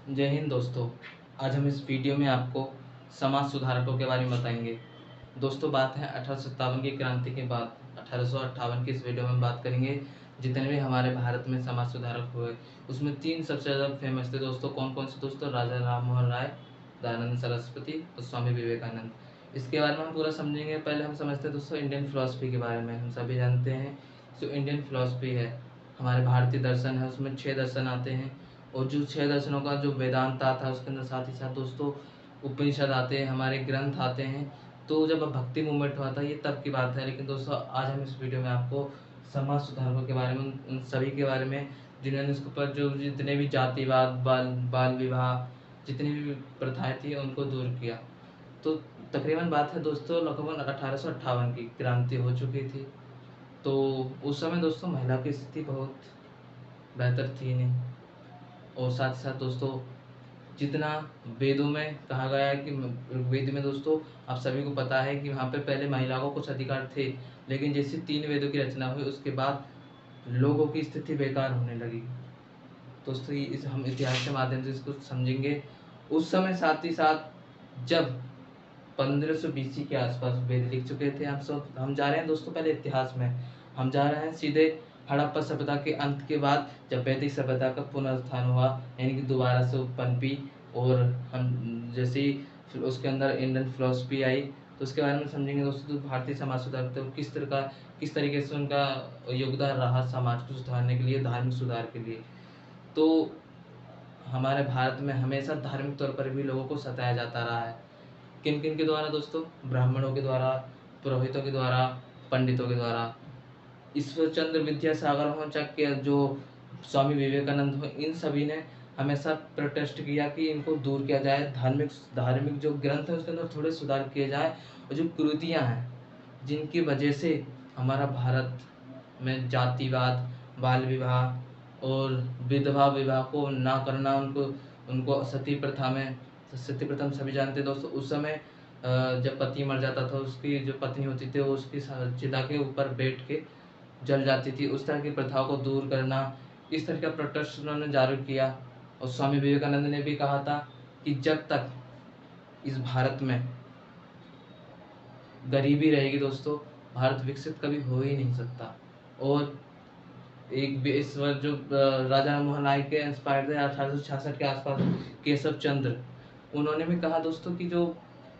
जय हिंद दोस्तों। आज हम इस वीडियो में आपको समाज सुधारकों के बारे में बताएंगे। दोस्तों, बात है 1857 की क्रांति के बाद 1858 की। इस वीडियो में हम बात करेंगे जितने भी हमारे भारत में समाज सुधारक हुए, उसमें 3 सबसे ज़्यादा फेमस थे दोस्तों। कौन कौन से दोस्तों? राजा राम मोहन राय, दयानंद सरस्वती और स्वामी विवेकानंद। इसके बारे में हम पूरा समझेंगे। पहले हम समझते हैं दोस्तों इंडियन फिलॉसफी के बारे में। हम सभी जानते हैं जो इंडियन फिलॉसफी है, हमारे भारतीय दर्शन है, उसमें 6 दर्शन आते हैं। और जो 6 दर्शनों का जो वेदांत आता है उसके अंदर साथ ही साथ दोस्तों उपनिषद आते हैं, हमारे ग्रंथ आते हैं। तो जब भक्ति मूवमेंट हुआ था ये तब की बात है। लेकिन दोस्तों आज हम इस वीडियो में आपको समाज सुधारकों के बारे में, उन सभी के बारे में जिन्होंने इसके ऊपर जो जितने भी जातिवाद, बाल बाल विवाह, जितनी भी प्रथाएं थी उनको दूर किया। तो तकरीबन बात है दोस्तों लगभग 1858 की क्रांति हो चुकी थी। तो उस समय दोस्तों महिला की स्थिति बहुत बेहतर थी नहीं। और साथ ही साथ दोस्तों जितना वेदों में कहा गया है कि वेद में दोस्तों आप सभी को पता है कि वहाँ पे पहले महिलाओं को कुछ अधिकार थे, लेकिन जैसे 3 वेदों की रचना हुई उसके बाद लोगों की स्थिति बेकार होने लगी। दोस्तों इस हम इतिहास के माध्यम से इसको समझेंगे। उस समय साथ ही साथ जब 1500 BC के आसपास वेद लिख चुके थे। हम जा रहे हैं दोस्तों पहले इतिहास में। हम जा रहे हैं सीधे हड़प्पा सभ्यता के अंत के बाद, जब वैदिक सभ्यता का पुनरुत्थान हुआ, यानी कि दोबारा से पनपी। और हम जैसे ही फिर उसके अंदर इंडियन फिलोसफी आई तो उसके बारे में समझेंगे दोस्तों। तो भारतीय समाज सुधार तो किस तरीके से उनका योगदान रहा समाज को सुधारने के लिए, धार्मिक सुधार के लिए। तो हमारे भारत में हमेशा धार्मिक तौर पर भी लोगों को सताया जाता रहा है। किन किन के द्वारा दोस्तों? ब्राह्मणों के द्वारा, पुरोहितों के द्वारा, पंडितों के द्वारा। ईश्वर चंद्र विद्यासागर हो, चाहे जो स्वामी विवेकानंद हो, इन सभी ने हमेशा प्रोटेस्ट किया कि इनको दूर किया जाए। धार्मिक धार्मिक जो ग्रंथ है उसके अंदर थोड़े सुधार किए जाए। और जो कुरीतियाँ हैं जिनकी वजह से हमारा भारत में जातिवाद, बाल विवाह और विधवा विवाह को ना करना, उनको उनको सती प्रथा हम सभी जानते हैं दोस्तों। उस समय जब पति मर जाता था उसकी जो पत्नी होती थी वो उसकी चिता के ऊपर बैठ के जल जाती थी। उस तरह की प्रथाओं को दूर करना, इस तरह का प्रोटेस्ट उन्होंने जारी किया। और स्वामी विवेकानंद ने भी कहा था कि जब तक इस भारत में गरीबी रहेगी दोस्तों, भारत विकसित कभी हो ही नहीं सकता। और इस वर्ष जो राजा राम मोहन राय के इंस्पायर थे 1866 के आसपास, केशव चंद्र, उन्होंने भी कहा दोस्तों कि जो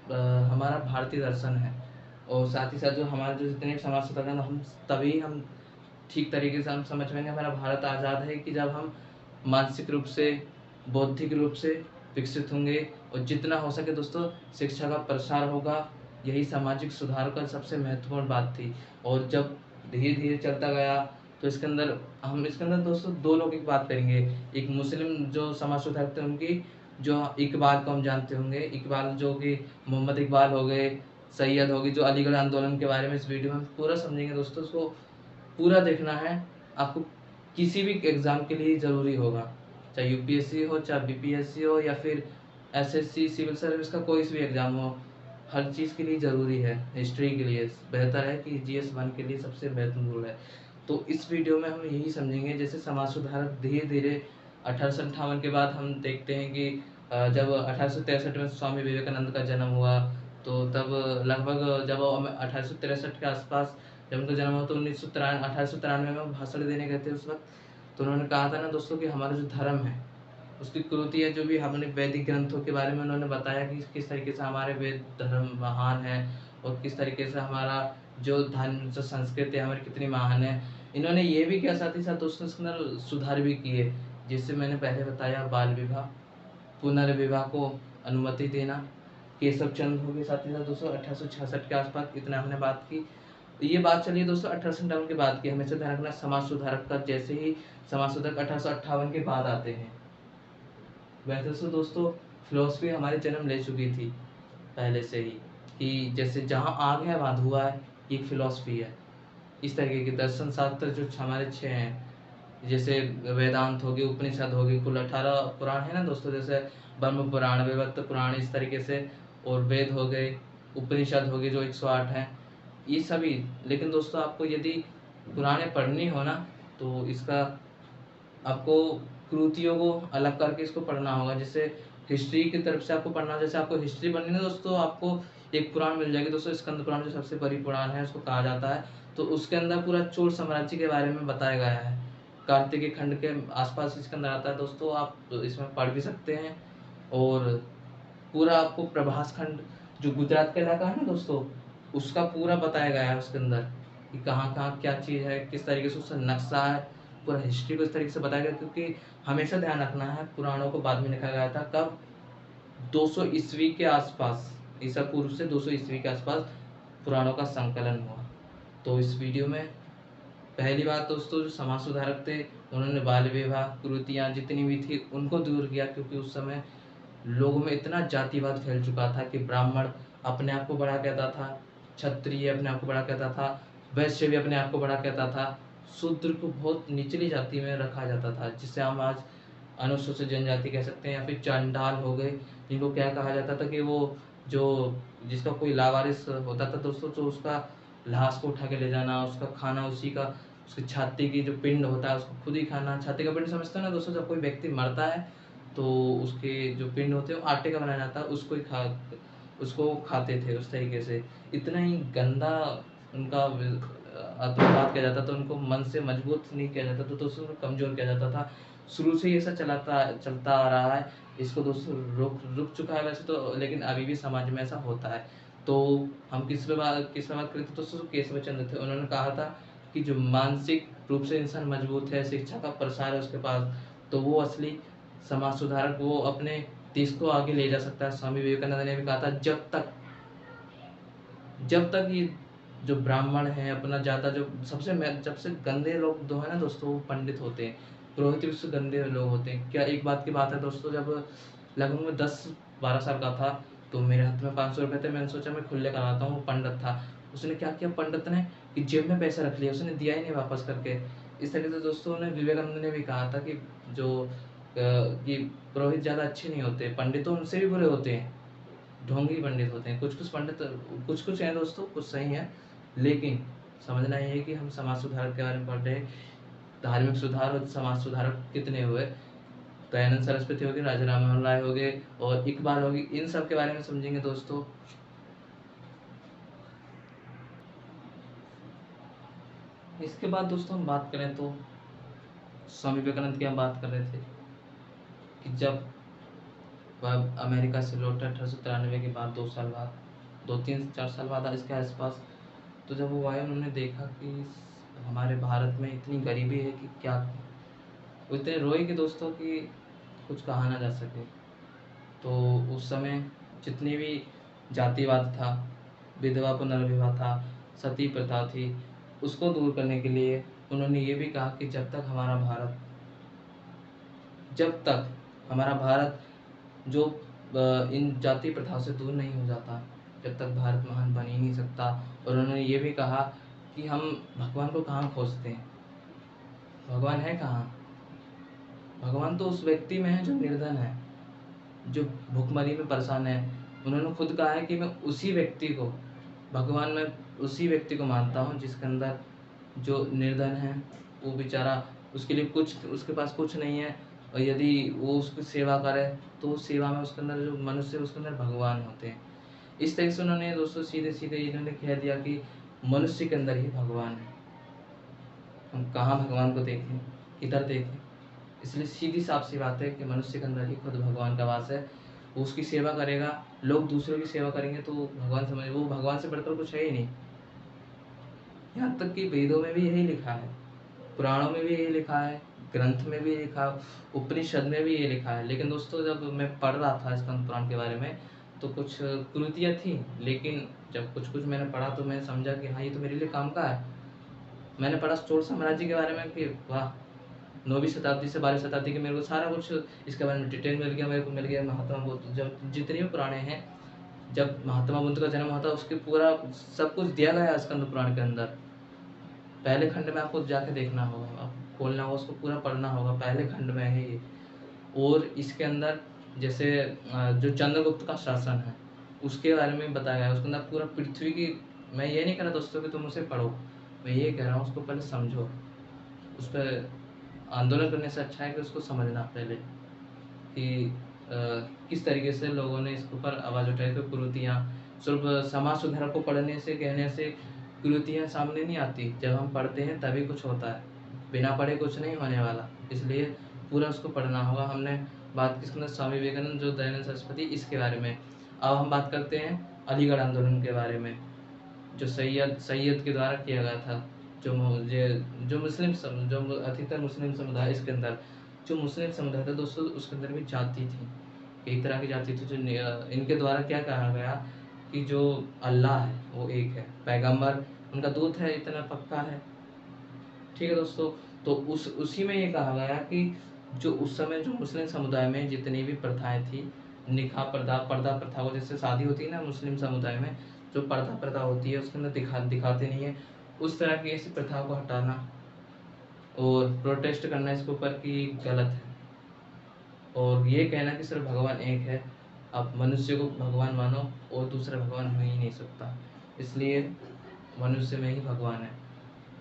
हमारा भारतीय दर्शन है और साथ ही साथ जो हमारे जो जितने भी समाज सुधार हैं, हम ठीक तरीके से हम समझ पाएंगे हमारा भारत आज़ाद है कि जब हम मानसिक रूप से, बौद्धिक रूप से विकसित होंगे। और जितना हो सके दोस्तों शिक्षा का प्रसार होगा। यही सामाजिक सुधार का सबसे महत्वपूर्ण बात थी। और जब धीरे धीरे चलता गया तो इसके अंदर दोस्तों 2 लोगों की बात करेंगे। एक मुस्लिम जो समाज सुधारक थे उनकी, जो इकबाल को हम जानते होंगे। इकबाल जो कि मोहम्मद इकबाल हो गए, सैयद हो गई, जो अलीगढ़ आंदोलन के बारे में इस वीडियो में हम पूरा समझेंगे दोस्तों। उसको पूरा देखना है आपको, किसी भी एग्ज़ाम के लिए ज़रूरी होगा, चाहे यूपीएससी हो, चाहे बीपीएससी हो, या फिर एसएससी सिविल सर्विस का कोई भी एग्ज़ाम हो। हर चीज़ के लिए ज़रूरी है। हिस्ट्री के लिए बेहतर है कि GS1 के लिए सबसे महत्वपूर्ण है। तो इस वीडियो में हम यही समझेंगे। जैसे समाज सुधार धीरे धीरे 1858 के बाद हम देखते हैं कि जब 1863 में स्वामी विवेकानंद का जन्म हुआ, तो तब लगभग जब 1863 के आसपास जब उनका जन्म हुआ तो 1893 में वो भाषण देने गए थे उस वक्त। तो उन्होंने कहा था ना दोस्तों कि हमारा जो धर्म है उसकी कुरीतियाँ, जो भी हमने वैदिक ग्रंथों के बारे में उन्होंने बताया कि किस तरीके से हमारे वेद धर्म महान है और किस तरीके से हमारा जो धर्म, जो संस्कृति है हमारी कितनी महान है। इन्होंने ये भी किया, साथ ही साथ दोस्तों इसके अंदर सुधार भी किए। जिससे मैंने पहले बताया, बाल विवाह, पुनर्विवाह को अनुमति देना, केशव चंद्र हो गए। साथ ही साथ दोस्तों 1866 के आसपास, इतना हमने बात की। तो ये बात चलिए दोस्तों 1857 के बाद की। हमेशा ध्यान रखना समाज सुधारक का, जैसे ही समाज सुधारक 1858 के बाद आते हैं। वैसे तो दोस्तों फिलोसफी हमारी जन्म ले चुकी थी पहले से ही, कि जैसे जहाँ आग है वहाँ धुआं है, ये फिलोसफी है। इस तरीके के दर्शन शास्त्र जो हमारे 6 हैं, जैसे वेदांत हो गए, उपनिषद हो गए, कुल 18 पुराण है ना दोस्तों। जैसे ब्रह्म पुराण, विभक्त पुराण, इस तरीके से। और वेद हो गए, उपनिषद हो गए जो 108 हैं, ये सभी। लेकिन दोस्तों आपको यदि पुराने पढ़नी हो ना तो इसका आपको कृतियों को अलग करके इसको पढ़ना होगा। जैसे हिस्ट्री की तरफ से आपको पढ़ना, जैसे आपको हिस्ट्री पढ़नी है दोस्तों, आपको एक पुराण मिल जाएगी दोस्तों, स्कंद पुराण जो सबसे बड़ी पुराण है उसको कहा जाता है। तो उसके अंदर पूरा चोल साम्राज्य के बारे में बताया गया है। कार्तिकेय खंड के आसपास इसके अंदर आता है दोस्तों, आप इसमें पढ़ भी सकते हैं। और पूरा आपको प्रभास खंड जो गुजरात का इलाका है ना दोस्तों, उसका पूरा बताया गया है उसके अंदर कि कहाँ कहाँ क्या चीज़ है, किस तरीके से उसका नक्शा है, पूरा हिस्ट्री को इस तरीके से बताया गया। क्योंकि हमेशा ध्यान रखना है, पुराणों को बाद में लिखा गया था कब, 200 ईस्वी के आसपास, ईसा पूर्व से 200 ईस्वी के आसपास पुराणों का संकलन हुआ। तो इस वीडियो में पहली बात दोस्तों, जो समाज सुधारक थे उन्होंने बाल विवाह कुरीतियाँ जितनी भी थी उनको दूर किया। क्योंकि उस समय लोगों में इतना जातिवाद फैल चुका था कि ब्राह्मण अपने आप को बड़ा कहता था, क्षत्रिय अपने आप को बड़ा कहता था, वैश्य भी अपने आप को बड़ा कहता था, शूद्र को बहुत निचली जाति में रखा जाता था, जिसे हम आज अनुसूचित जनजाति कह सकते हैं। या फिर चांडाल हो गए, जिनको क्या कहा जाता था कि वो जो जिसका कोई लावारिस होता था दोस्तों, तो उसका लाश को उठा के ले जाना, उसका खाना उसी का, उसकी छाती की जो पिंड होता है उसको खुद ही खाना। छाती का पिंड समझते हो ना दोस्तों, जब कोई व्यक्ति मरता है तो उसके जो पिंड होते हैं वो आटे का बनाया जाता है, उसको खाते थे उस तरीके से। इतना ही गंदा उनका आत्मघात किया जाता था, उनको मन से मजबूत नहीं किया जाता था, तो उसको कमज़ोर किया जाता था। शुरू से ही ऐसा चलता आ रहा है। इसको दोस्तों रुक चुका है वैसे तो, लेकिन अभी भी समाज में ऐसा होता है। तो हम किस पे बात करते थे दोस्तों, केशव चंद्र थे। उन्होंने कहा था कि जो मानसिक रूप से इंसान मजबूत है, शिक्षा का प्रसार है उसके पास, तो वो असली समाज सुधारक, वो अपने देश को आगे ले जा सकता है। स्वामी विवेकानंद ने भी कहा था, जब तक ये जो ब्राह्मण है अपना ज़्यादा, जो सबसे गंदे लोग जो है ना दोस्तों, वो पंडित होते हैं, पुरोहित भी उससे गंदे लोग होते हैं। क्या एक बात की बात है दोस्तों, जब लगभग मैं 10-12 साल का था, तो मेरे हाथ में 500 रुपये थे। मैंने सोचा मैं खुले कराता हूँ। वो पंडित था, उसने क्या किया पंडित ने कि जेब में पैसा रख लिया, उसने दिया ही नहीं वापस करके। इस तरीके से दोस्तों ने विवेकानंद ने भी कहा था कि कि पुरोहित ज़्यादा अच्छे नहीं होते, पंडित तो उनसे भी बुरे होते हैं, ढोंगी पंडित होते हैं। कुछ पंडित कुछ हैं दोस्तों, कुछ सही हैं, लेकिन समझना ये है कि हम समाज सुधारक के बारे में पढ़ रहे हैं। धार्मिक सुधार और समाज सुधारक कितने हुए, दयानंद सरस्वती हो गए, राजा राममोहन राय हो गए और इकबाल हो गई, इन सब के बारे में समझेंगे दोस्तों। इसके बाद दोस्तों हम बात करें तो स्वामी विवेकानंद की हम बात कर रहे थे कि जब वह अमेरिका से लौटे 1893 के बाद, 2 साल बाद, 2-3-4 साल बाद इसके आसपास, तो जब वो आए उन्होंने देखा कि हमारे भारत में इतनी गरीबी है कि क्या, वो इतने रोए कि दोस्तों कि कुछ कहा ना जा सके। तो उस समय जितनी भी जातिवाद था, विधवा पुनर्विवाह था, सती प्रथा थी, उसको दूर करने के लिए उन्होंने ये भी कहा कि जब तक हमारा भारत जो इन जाति प्रथाओं से दूर नहीं हो जाता, जब तक भारत महान बन ही नहीं सकता। और उन्होंने ये भी कहा कि हम भगवान को कहाँ खोजते हैं, भगवान है कहाँ? भगवान तो उस व्यक्ति में है जो निर्धन है, जो भुखमरी में परेशान है। उन्होंने खुद कहा है कि मैं उसी व्यक्ति को, भगवान में उसी व्यक्ति को मानता हूँ जिसके अंदर जो निर्धन है, वो बेचारा, उसके लिए कुछ, उसके पास कुछ नहीं है, और यदि वो उसकी सेवा करे तो उस सेवा में उसके अंदर जो मनुष्य है उसके अंदर भगवान होते हैं। इस तरह से उन्होंने दोस्तों सीधे सीधे इन्होंने कह दिया कि मनुष्य के अंदर ही भगवान है। हम कहाँ भगवान को देखें, किधर देखें? इसलिए सीधी साफ सी बात है कि मनुष्य के अंदर ही खुद भगवान का वास है। वो उसकी सेवा करेगा, लोग दूसरों की सेवा करेंगे तो भगवान समझ, वो भगवान से बढ़कर कुछ है ही नहीं। यहाँ तक कि वेदों में भी यही लिखा है, पुराणों में भी यही लिखा है, ग्रंथ में भी लिखा, उपनिषद में भी ये लिखा है। लेकिन दोस्तों जब मैं पढ़ रहा था स्कंद पुराण के बारे में, तो कुछ कृतियाँ थी, लेकिन जब कुछ कुछ मैंने पढ़ा तो मैंने समझा कि हाँ ये तो मेरे लिए काम का है। मैंने पढ़ा चोल साम्राज्य के बारे में कि वाह, 9वीं शताब्दी से 12वीं शताब्दी के, मेरे को सारा कुछ इसके बारे में डिटेल मिल गया। मेरे को मिल गया महात्मा बुद्ध, जब जितने भी पुराने हैं, जब महात्मा बुद्ध का जन्म होता है उसके पूरा सब कुछ दिया गया है स्कंद पुराण के अंदर। पहले खंड में आपको जाके देखना होगा, आपको खोलना होगा, उसको पूरा पढ़ना होगा, पहले खंड में है ये। और इसके अंदर जैसे जो चंद्रगुप्त का शासन है उसके बारे में बताया गया है। उसके अंदर पूरा पृथ्वी की, मैं ये नहीं कह रहा दोस्तों कि तुम उसे पढ़ो, मैं ये कह रहा हूँ उसको पहले समझो, उस पर आंदोलन करने से अच्छा है कि उसको समझना पहले कि किस तरीके से लोगों ने इसके ऊपर आवाज़ उठाई। तो कुरीतियाँ सिर्फ समाज सुधार को पढ़ने से कहने से कुरीतियाँ सामने नहीं आती। जब हम पढ़ते हैं तभी कुछ होता है, बिना पढ़े कुछ नहीं होने वाला। इसलिए पूरा उसको पढ़ना होगा। हमने बात की इसके अंदर स्वामी विवेकानंद, जो दयानंद सरस्वती, इसके बारे में। अब हम बात करते हैं अलीगढ़ आंदोलन के बारे में, जो सैयद के द्वारा किया गया था। जो मुझे जो जो अधिकतर मुस्लिम समुदाय, इसके अंदर जो मुस्लिम समुदाय था दोस्तों, उसके अंदर भी जाति थी, कई तरह की जाति थी। जो इनके द्वारा क्या कहा गया कि जो अल्लाह है वो एक है, पैगंबर उनका दूत है, इतना पक्का है। ठीक है दोस्तों, तो उसी में ये कहा गया कि जो उस समय जो मुस्लिम समुदाय में जितनी भी प्रथाएं थी, निकाह पर्दा प्रथा, को जैसे शादी होती है ना मुस्लिम समुदाय में, जो पर्दा प्रथा होती है उसके अंदर दिखाते नहीं है, उस तरह की ऐसी प्रथा को हटाना और प्रोटेस्ट करना इसके ऊपर कि गलत है। और ये कहना कि सिर्फ भगवान एक है, आप मनुष्य को भगवान मानो और दूसरा भगवान हो ही नहीं सकता, इसलिए मनुष्य में ही भगवान है।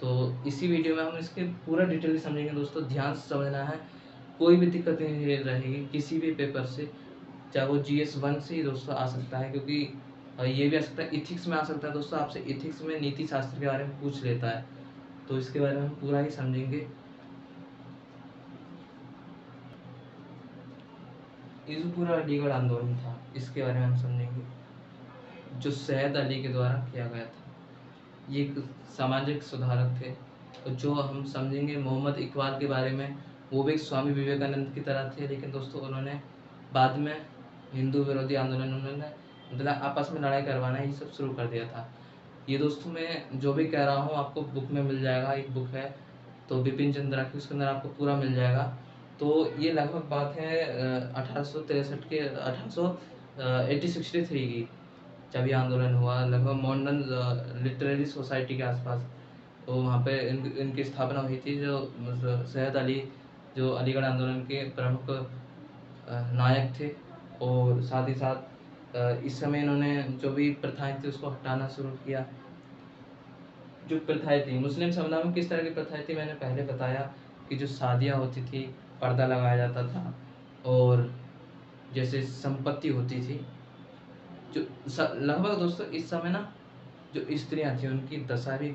तो इसी वीडियो में हम इसके पूरा डिटेल समझेंगे दोस्तों, ध्यान से समझना है। कोई भी दिक्कत नहीं रहेगी किसी भी पेपर से, चाहे वो GS1 से ही दोस्तों आ सकता है, क्योंकि ये भी आ सकता है इथिक्स में आ सकता है दोस्तों। आपसे इथिक्स में नीति शास्त्र के बारे में पूछ लेता है, तो इसके बारे में हम पूरा ही समझेंगे। ये जो पूरा अलीगढ़ आंदोलन था इसके बारे में हम समझेंगे, जो सैयद अली के द्वारा किया गया था। ये एक सामाजिक सुधारक थे। और जो हम समझेंगे मोहम्मद इकबाल के बारे में, वो भी एक स्वामी विवेकानंद की तरह थे, लेकिन दोस्तों उन्होंने बाद में हिंदू विरोधी आंदोलन, उन्होंने मतलब आपस में लड़ाई करवाना ये सब शुरू कर दिया था। ये दोस्तों मैं जो भी कह रहा हूँ आपको बुक में मिल जाएगा, एक बुक है तो बिपिन चंद्रा की, उसके अंदर आपको पूरा मिल जाएगा। तो ये लगभग बात है 1863 के 1863 की, जब ये आंदोलन हुआ, लगभग मॉडर्न लिटरेरी सोसाइटी के आसपास। तो वहाँ पे इनकी स्थापना हुई थी, जो सैयद अली जो अलीगढ़ आंदोलन के प्रमुख नायक थे। और साथ ही साथ इस समय इन्होंने जो भी प्रथाएं थी उसको हटाना शुरू किया। जो प्रथाएं थी मुस्लिम समुदाय में, किस तरह की प्रथाएं थी मैंने पहले बताया कि जो शादियाँ होती थी, पर्दा लगाया जाता था, और जैसे संपत्ति होती थी, जो लगभग दोस्तों इस समय ना जो स्त्रियां थी उनकी दशा भी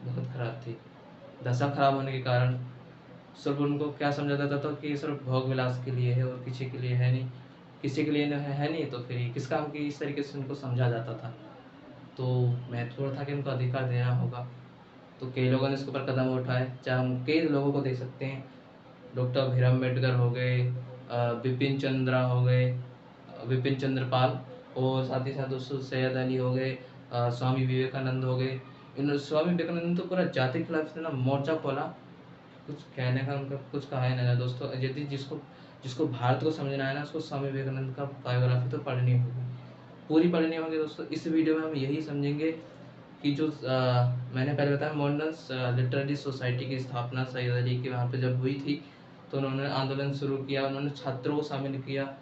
बहुत खराब थी। दशा खराब होने के कारण सिर्फ उनको क्या समझा जाता था कि ये सिर्फ भोग विलास के लिए है और किसी के लिए है नहीं, किसी के लिए है नहीं तो फिर ये किस काम की, इस तरीके से उनको समझा जाता था। तो महत्वपूर्ण था कि उनको अधिकार देना होगा। तो कई लोगों ने इसके ऊपर कदम उठाए, चाहे हम कई लोगों को देख सकते हैं, डॉक्टर भीम अम्बेडकर हो गए, बिपिन चंद्रा हो गए, विपिन चंद्र पाल, और साथ ही साथ दोस्तों सैयद अली हो गए, स्वामी विवेकानंद हो गए। इन स्वामी विवेकानंद तो पूरा जाति के खिलाफ इतना मोर्चा खोला, कुछ कहने का उनका कुछ कहा ही नहीं दोस्तों। यदि जिसको जिसको भारत को समझना है ना, उसको स्वामी विवेकानंद का बायोग्राफी तो पढ़नी होगी, पूरी पढ़नी होगी दोस्तों। इस वीडियो में हम यही समझेंगे कि जो मैंने पहले बताया मॉडर्न लिटरेरी सोसाइटी की स्थापना सैयद अली की वहाँ पे जब हुई थी, तो उन्होंने आंदोलन शुरू किया, उन्होंने छात्रों को शामिल किया।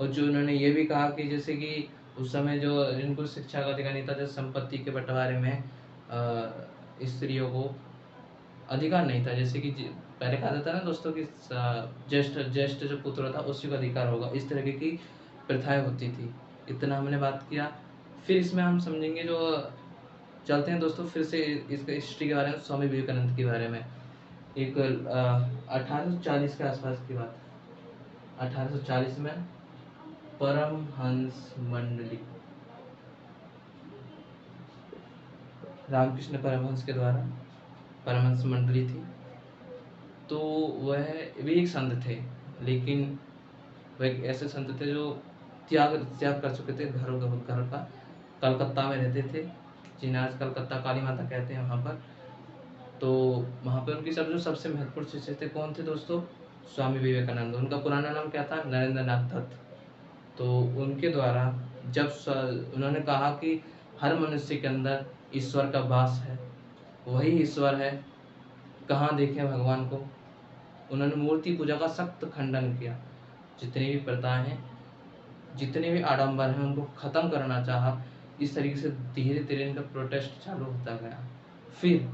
और जो उन्होंने ये भी कहा कि जैसे कि उस समय जो जिनको शिक्षा का अधिकार नहीं था, जो संपत्ति के बंटवारे में स्त्रियों को अधिकार नहीं था, जैसे कि पहले कहा जाता है ना दोस्तों कि ज्येष्ठ ज्येष्ठ जो पुत्र था उसी को अधिकार होगा, इस तरह की प्रथाएं होती थी। इतना हमने बात किया। फिर इसमें हम समझेंगे, जो चलते हैं दोस्तों फिर से इसके हिस्ट्री के बारे में, स्वामी विवेकानंद के बारे में। एक 1840 के आसपास की बात, 1840 में परमहंस मंडली, रामकृष्ण परमहंस के द्वारा परमहंस मंडली थी। तो वह भी एक संत थे, लेकिन वह एक ऐसे संत थे जो त्याग त्याग कर चुके थे घर का। कलकत्ता में रहते थे, जिन्हें आज कलकत्ता काली माता कहते हैं वहाँ पर। तो वहाँ पर उनकी सबसे महत्वपूर्ण शिष्य थे, कौन थे दोस्तों? स्वामी विवेकानंद। उनका पुराना नाम क्या था? नरेंद्र नाथ दत्त। तो उनके द्वारा जब उन्होंने कहा कि हर मनुष्य के अंदर ईश्वर का वास है, वही ईश्वर है, कहाँ देखें भगवान को। उन्होंने मूर्ति पूजा का सख्त खंडन किया। जितनी भी प्रथाएं हैं, जितने भी आडंबर हैं, उनको ख़त्म करना चाहा। इस तरीके से धीरे धीरे इनका प्रोटेस्ट चालू होता गया। फिर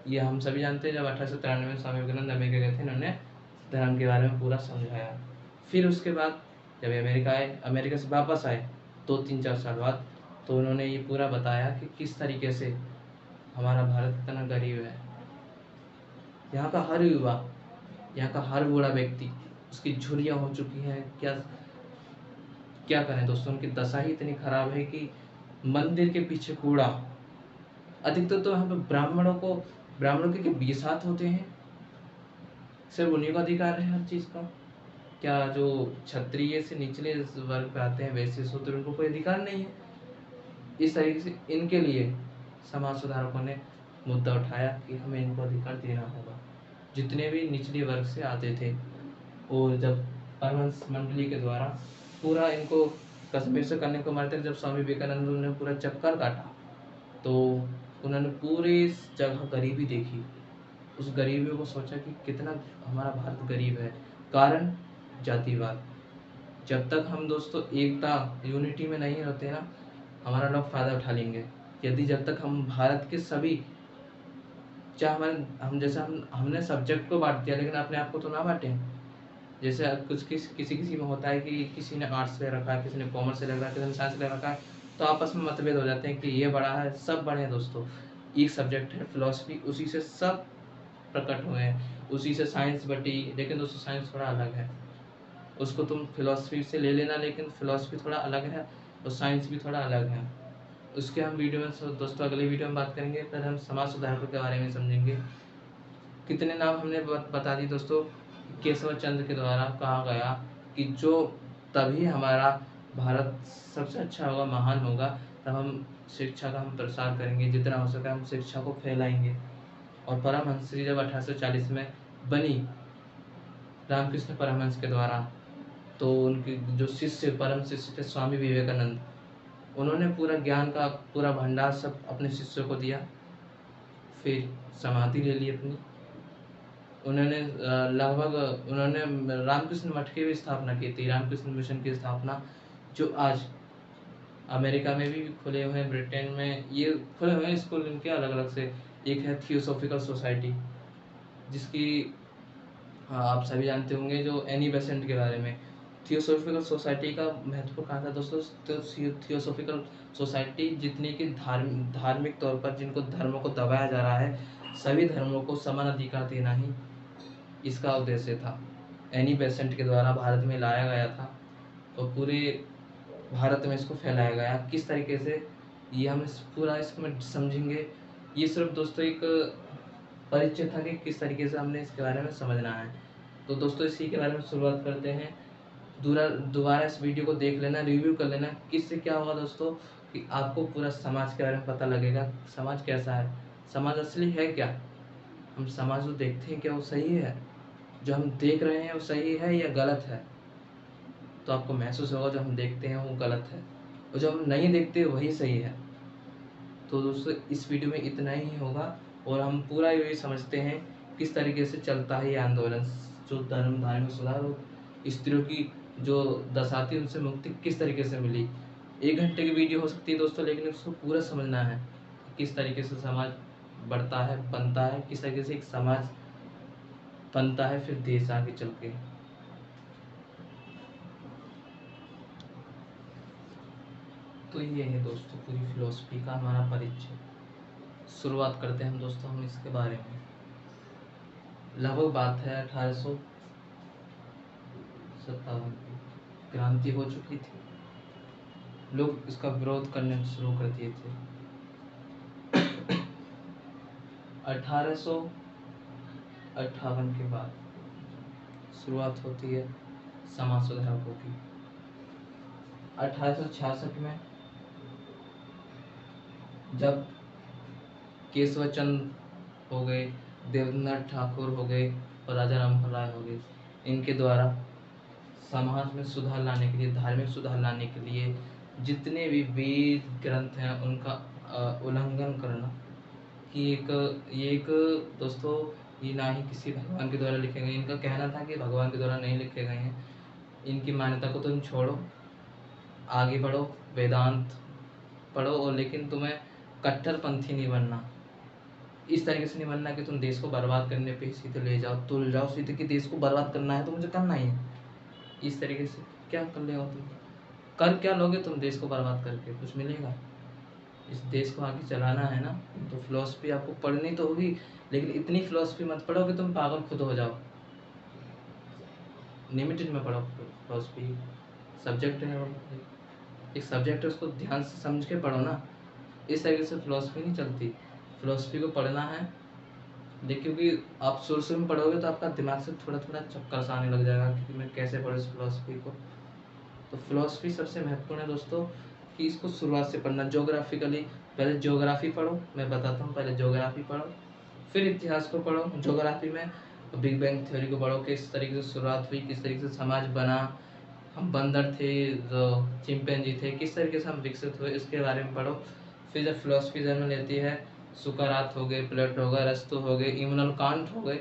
ये हम सभी जानते हैं। जब 1893 में स्वामी विवेकानंद अमेरिका गए थे, इन्होंने धर्म के बारे में पूरा समझाया। फिर उसके बाद जब ये अमेरिका आए, अमेरिका से वापस आए 2-3-4 साल बाद, तो उन्होंने ये पूरा बताया कि किस तरीके से हमारा भारत इतना गरीब है। यहाँ का हर युवा, यहाँ का हर बूढ़ा व्यक्ति, उसकी झुर्रियाँ हो चुकी हैं। क्या क्या करें दोस्तों, उनकी दशा ही इतनी खराब है कि मंदिर के पीछे कूड़ा। अधिकतर तो यहाँ पे ब्राह्मणों के 20 हाथ होते हैं, सिर्फ उन्हीं को अधिकार है हर चीज़ का। क्या जो क्षत्रिय से निचले वर्ग पे आते हैं, वैसे शूद्र, उनको कोई अधिकार नहीं है। इस तरीके से इनके लिए समाज सुधारकों ने मुद्दा उठाया कि हमें इनको अधिकार देना होगा, जितने भी निचले वर्ग से आते थे। और जब परमहंस मंडली के द्वारा पूरा इनको कश्मीर से कन्याकुमारी तक जब स्वामी विवेकानंद ने पूरा चक्कर काटा, तो उन्होंने पूरी जगह गरीबी देखी। उस गरीबी को सोचा कि कितना हमारा भारत गरीब है। कारण जातिवाद। जब तक हम दोस्तों एकता, यूनिटी में नहीं रहते ना, हमारा लोग फायदा उठा लेंगे। यदि जब तक हम भारत के सभी, चाहे हमारे हम जैसे हमने सब्जेक्ट को बांट दिया, लेकिन अपने आप को तो ना बांटें। जैसे कुछ किसी में होता है कि किसी ने आर्ट्स ले रखा है, किसी ने कॉमर्स ले रखा है, किसी ने साइंस ले रखा है, तो आपस में मतभेद हो जाते हैं कि ये बड़ा है, सब बड़े हैं दोस्तों। एक सब्जेक्ट है फिलॉसफी, उसी से सब प्रकट हुए हैं, उसी से साइंस बटी। लेकिन दोस्तों साइंस थोड़ा अलग है, उसको तुम फिलॉसफी से ले लेना, लेकिन फिलॉसफी थोड़ा अलग है और साइंस भी थोड़ा अलग है। उसके हम वीडियो में दोस्तों अगले वीडियो में बात करेंगे। फिर हम समाज सुधारकों के बारे में समझेंगे। कितने नाम हमने बता दी दोस्तों। केशव चंद्र के द्वारा कहा गया कि जो तभी हमारा भारत सबसे अच्छा होगा, महान होगा, तब हम शिक्षा का हम प्रसार करेंगे, जितना हो सके हम शिक्षा को फैलाएंगे। और परमहंस श्री जब 1840 में बनी रामकृष्ण परमहंस के द्वारा, तो उनके जो शिष्य, परम शिष्य थे स्वामी विवेकानंद, उन्होंने पूरा ज्ञान का पूरा भंडार सब अपने शिष्यों को दिया। फिर समाधि ले ली अपनी। उन्होंने रामकृष्ण मठ की भी स्थापना की थी, रामकृष्ण मिशन की स्थापना, जो आज अमेरिका में भी खुले हुए हैं, ब्रिटेन में ये खुले हुए हैं स्कूल इनके अलग अलग से। एक है थियोसॉफिकल सोसाइटी, जिसकी आप सभी जानते होंगे, जो एनी बेसेंट के बारे में। थियोसॉफिकल सोसाइटी का महत्व कहा था दोस्तों। तो थियोसॉफिकल सोसाइटी जितनी कि धार्मिक तौर पर जिनको धर्मों को दबाया जा रहा है, सभी धर्मों को समान अधिकार देना ही इसका उद्देश्य था। एनी बेसेंट के द्वारा भारत में लाया गया था और पूरे भारत में इसको फैलाया गया। किस तरीके से, ये हम पूरा इसमें समझेंगे। ये सिर्फ दोस्तों एक परिचय था कि किस तरीके से हमने इसके बारे में समझना है। तो दोस्तों इसी के बारे में शुरुआत करते हैं। दोबारा इस वीडियो को देख लेना, रिव्यू कर लेना। किससे क्या होगा दोस्तों कि आपको पूरा समाज के बारे में पता लगेगा। समाज कैसा है, समाज असली है क्या, हम समाज को देखते हैं क्या वो सही है, जो हम देख रहे हैं वो सही है या गलत है। तो आपको महसूस होगा जो हम देखते हैं वो गलत है और जो हम नहीं देखते वही सही है। तो दोस्तों इस वीडियो में इतना ही होगा और हम पूरा ये समझते हैं किस तरीके से चलता है ये आंदोलन, जो धार्मिक सुधार और स्त्रियों की जो दशा थी उनसे मुक्ति किस तरीके से मिली। 1 घंटे की वीडियो हो सकती है दोस्तों, लेकिन उसको पूरा समझना है किस तरीके से समाज बढ़ता है, बनता है, किस तरीके से एक समाज बनता है, फिर देश आगे चल के। तो ये है दोस्तों पूरी फिलॉसफी का हमारा परिचय। शुरुआत करते हैं हम दोस्तों हम इसके बारे में। लगभग बात है 1857 की, क्रांति हो चुकी थी, लोग इसका विरोध करने शुरू कर दिए थे। 1858 के बाद शुरुआत होती है समाज सुधारकों की। 1866 में जब केशव चंद्र हो गए, देवेंद्रनाथ ठाकुर हो गए और राजा राममोहन राय हो गए, इनके द्वारा समाज में सुधार लाने के लिए, धार्मिक सुधार लाने के लिए जितने भी वेद ग्रंथ हैं उनका उल्लंघन करना, कि ये एक दोस्तों ये ना ही किसी भगवान के द्वारा लिखे गए। इनका कहना था कि भगवान के द्वारा नहीं लिखे गए हैं, इनकी मान्यता को तुम छोड़ो, आगे बढ़ो, वेदांत पढ़ो, और लेकिन तुम्हें कट्टरपंथी नहीं बनना। इस तरीके से नहीं बनना कि तुम देश को बर्बाद करने पे ही सीधे ले जाओ, तुल जाओ सीधे कि देश को बर्बाद करना है तो मुझे करना ही है। इस तरीके से क्या कर लेगा तुम? कर क्या लोगे तुम देश को बर्बाद करके? कुछ मिलेगा? इस देश को आगे चलाना है ना, तो फिलॉसफी आपको पढ़नी तो होगी, लेकिन इतनी फिलॉसफी मत पढ़ो कि तुम पागल खुद हो जाओ। लिमिटेड में पढ़ो फिलॉसफी। सब्जेक्ट है वो, एक सब्जेक्ट है, उसको ध्यान से समझ के पढ़ो ना। इस तरीके से फिलॉसफी नहीं चलती। फिलॉसफी को पढ़ना है, देखिए क्योंकि आप शुरू में पढ़ोगे तो आपका दिमाग से थोड़ा थोड़ा चक्कर सा आने लग जाएगा कि मैं कैसे पढ़ूँ इस फिलॉसफी को। तो फिलॉसफी सबसे महत्वपूर्ण है दोस्तों कि इसको शुरुआत से पढ़ना। ज्योग्राफिकली पहले ज्योग्राफी पढ़ो, मैं बताता हूँ। पहले ज्योग्राफी पढ़ो, फिर इतिहास को पढ़ो। ज्योग्राफी में बिग बैंग थ्योरी को पढ़ो, किस तरीके से शुरुआत हुई, किस तरीके से समाज बना, हम बंदर थे, जो चिंपैंजी थे, किस तरीके से हम विकसित हुए, इसके बारे में पढ़ो। फिर जब फिलॉसफी जन्म लेती है, सुकरात हो गए, प्लेटो हो गए, अरस्तु हो गए, इमैनुअल कांट हो गए।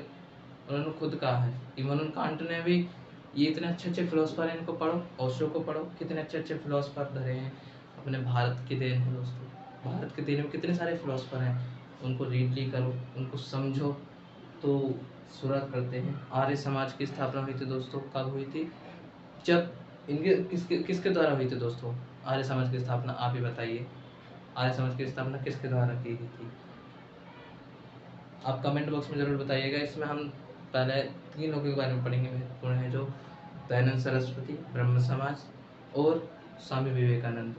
उन्होंने खुद कहा है, इमैनुअल कांट ने भी, ये इतने अच्छे अच्छे फिलोसफर हैं, इनको पढ़ो। ओशो को पढ़ो, कितने अच्छे अच्छे फिलोसफर धरे हैं। अपने भारत की देन है दोस्तों, भारत की देन में कितने सारे फिलोसफर हैं, उनको रीड ली करो, उनको समझो तो शुरुआत करते हैं। आर्य समाज की स्थापना हुई थी दोस्तों, कब हुई थी? जब इनके किसके द्वारा हुई थी दोस्तों आर्य समाज की स्थापना? आप ही बताइए, आर्य समाज की स्थापना किसके द्वारा की गई थी? आप कमेंट बॉक्स में जरूर बताइएगा। इसमें हम पहले 3 लोगों के बारे में पढ़ेंगे, महत्वपूर्ण है जो दयानंद सरस्वती, ब्रह्म समाज और स्वामी विवेकानंद।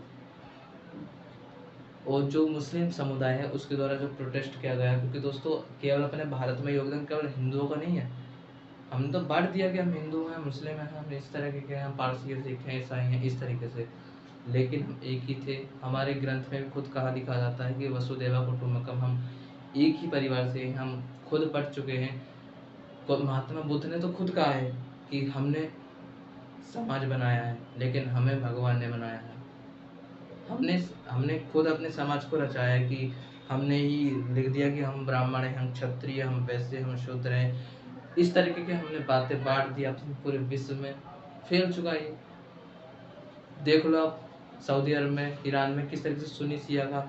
और जो मुस्लिम समुदाय है उसके द्वारा जो प्रोटेस्ट किया गया, क्योंकि दोस्तों केवल अपने भारत में योगदान केवल हिंदुओं का नहीं है। हमने तो बांट दिया कि हम हिंदू हैं, मुस्लिम हैं, हम इस तरह के हैं, हम पारसी हैं, सिख हैं, ईसाई हैं, इस तरीके से। लेकिन हम एक ही थे। हमारे ग्रंथ में भी खुद कहा लिखा जाता है कि वसुदेवा कुटुम्बकम, हम एक ही परिवार से, हम खुद बढ़ चुके हैं। महात्मा बुद्ध ने तो खुद कहा है कि हमने समाज बनाया है, लेकिन हमें भगवान ने बनाया है। हमने हमने खुद अपने समाज को रचाया है कि हमने ही लिख दिया कि हम ब्राह्मण हैं, हम क्षत्रिय, हम वैश्य, हम शूद्र हैं। इस तरीके के हमने बातें बांट दी अपने पूरे विश्व में। फैल चुका है। देख लो आप सऊदी अरब में, ईरान में किस तरीके से सुन्नी शिया का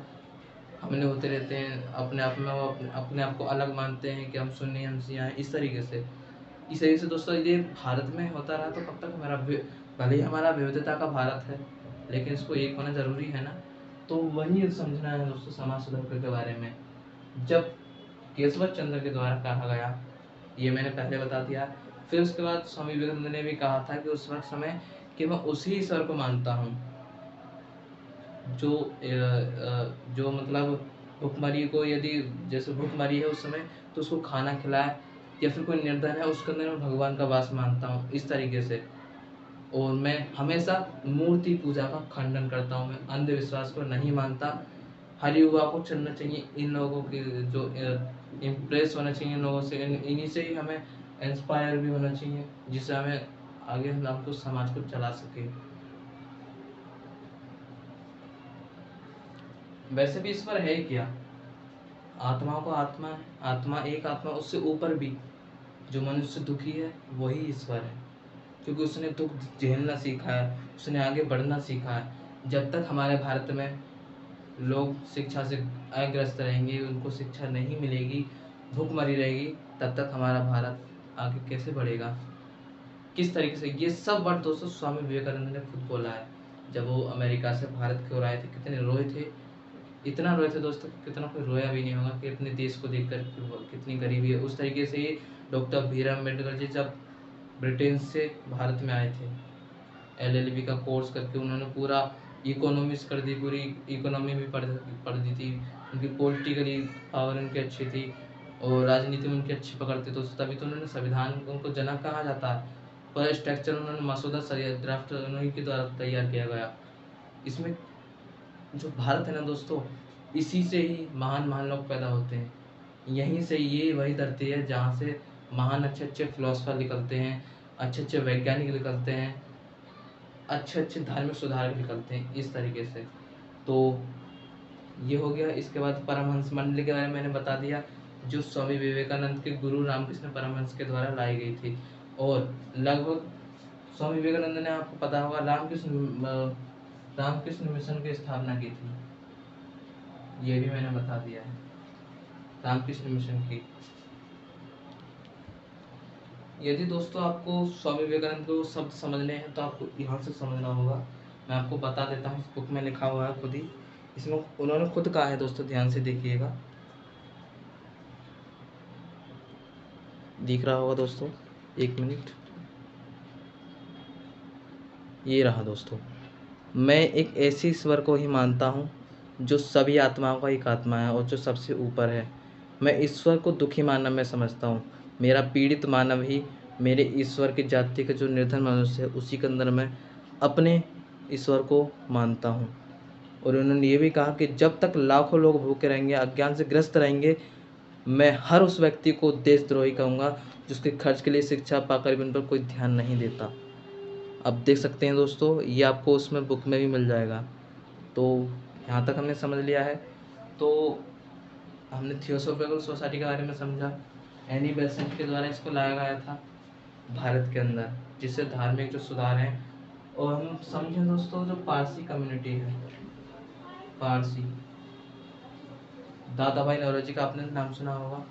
हमले होते रहते हैं। अपने आप में वो अपने आप को अलग मानते हैं कि हम सुन्नी, हम शिया हैं, इस तरीके से। इस तरीके से दोस्तों ये भारत में होता रहा तो कब तक हमारा, भले ही हमारा विविधता का भारत है, लेकिन इसको एक होना जरूरी है ना। तो वही समझना है दोस्तों समाज सुधार के बारे में। जब केशव चंद्र के द्वारा कहा गया, ये मैंने पहले बता दिया। फिर उसके बाद स्वामी विवेकानंद ने भी कहा था कि उस वक्त समय कि मैं उसी ईश्वर को मानता हूँ जो मतलब भुखमरी को, यदि जैसे भुखमरी है उस समय तो उसको खाना खिलाए, या फिर कोई निर्धन है उसके अंदर मैं भगवान का वास मानता हूँ, इस तरीके से। और मैं हमेशा मूर्ति पूजा का खंडन करता हूँ, मैं अंधविश्वास को नहीं मानता। हर युवा को चलना चाहिए इन लोगों के, जो इम्प्रेस होना चाहिए इन लोगों से, इन्हीं से ही हमें इंस्पायर भी होना चाहिए, जिससे हमें आगे हम तो समाज को चला सके। वैसे भी ईश्वर है क्या? आत्माओं को आत्मा है, आत्मा एक आत्मा, उससे ऊपर भी जो मनुष्य दुखी है वही ईश्वर है, क्योंकि उसने दुख झेलना सीखा है, उसने आगे बढ़ना सीखा है। जब तक हमारे भारत में लोग शिक्षा से अग्रस्त रहेंगे, उनको शिक्षा नहीं मिलेगी, भूखमरी रहेगी, तब तक हमारा भारत आगे कैसे बढ़ेगा? किस तरीके से? ये सब बात दोस्तों स्वामी विवेकानंद ने खुद बोला है। जब वो अमेरिका से भारत की ओर आए थे, कितने रोए थे, इतना रोए थे दोस्तों, कितना कोई रोया भी नहीं होगा कि अपने देश को देखकर कितनी गरीबी है। उस तरीके से ही डॉक्टर भीमराव अम्बेडकर जी जब ब्रिटेन से भारत में आए थे, एलएलबी का कोर्स करके उन्होंने पूरा इकोनॉमिक्स कर दी, पूरी इकोनॉमी भी पढ़ दी थी। उनकी पॉलिटिकली पावर उनकी अच्छी थी और राजनीति में उनकी अच्छी पकड़ थी, तो तभी तो उन्होंने संविधान, उनको जनक कहा जाता है। पूरा स्ट्रक्चर उन्होंने, मसौदा ड्राफ्ट उन्हीं के द्वारा तैयार किया गया। इसमें जो भारत है ना दोस्तों, इसी से ही महान महान लोग पैदा होते हैं। यहीं से ये वही धरती है जहाँ से महान अच्छे अच्छे फिलोसफर निकलते हैं, अच्छे अच्छे वैज्ञानिक निकलते हैं, अच्छे अच्छे धार्मिक सुधारक निकलते हैं, इस तरीके से। तो ये हो गया। इसके बाद परमहंस मंडली के बारे में मैंने बता दिया, जो स्वामी विवेकानंद के गुरु रामकृष्ण परमहंस के द्वारा लाई गई थी। और लगभग स्वामी विवेकानंद ने, आपको पता होगा, रामकृष्ण मिशन की स्थापना की थी, ये भी मैंने बता दिया है। रामकृष्ण मिशन की। यदि दोस्तों आपको स्वामी विवेकानंद को शब्द समझने हैं तो आपको यहाँ से समझना होगा। मैं आपको बता देता हूँ, इस बुक में लिखा हुआ है खुद ही, इसमें उन्होंने खुद कहा है दोस्तों, ध्यान से देखिएगा। दिख रहा होगा दोस्तों, 1 मिनट, ये रहा दोस्तों। मैं एक ऐसे ईश्वर को ही मानता हूँ जो सभी आत्माओं का एक आत्मा है और जो सबसे ऊपर है। मैं ईश्वर को दुखी मानव में समझता हूँ। मेरा पीड़ित मानव ही मेरे ईश्वर की जाति का जो निर्धन मनुष्य है उसी के अंदर मैं अपने ईश्वर को मानता हूँ। और उन्होंने ये भी कहा कि जब तक लाखों लोग भूखे रहेंगे, अज्ञान से ग्रस्त रहेंगे, मैं हर उस व्यक्ति को देशद्रोही कहूँगा जिसके खर्च के लिए शिक्षा पाकर भी उन पर कोई ध्यान नहीं देता। अब देख सकते हैं दोस्तों, ये आपको उसमें बुक में भी मिल जाएगा। तो यहाँ तक हमने समझ लिया है। तो हमने थियोसॉफिकल सोसाइटी के बारे में समझा। एनी बेसेंट के द्वारा इसको लाया गया था भारत के अंदर, जिससे धार्मिक जो सुधार हैं। और हम समझें दोस्तों, जो पारसी कम्युनिटी है, पारसी, दादा भाई नौरोजी का आपने नाम सुना होगा,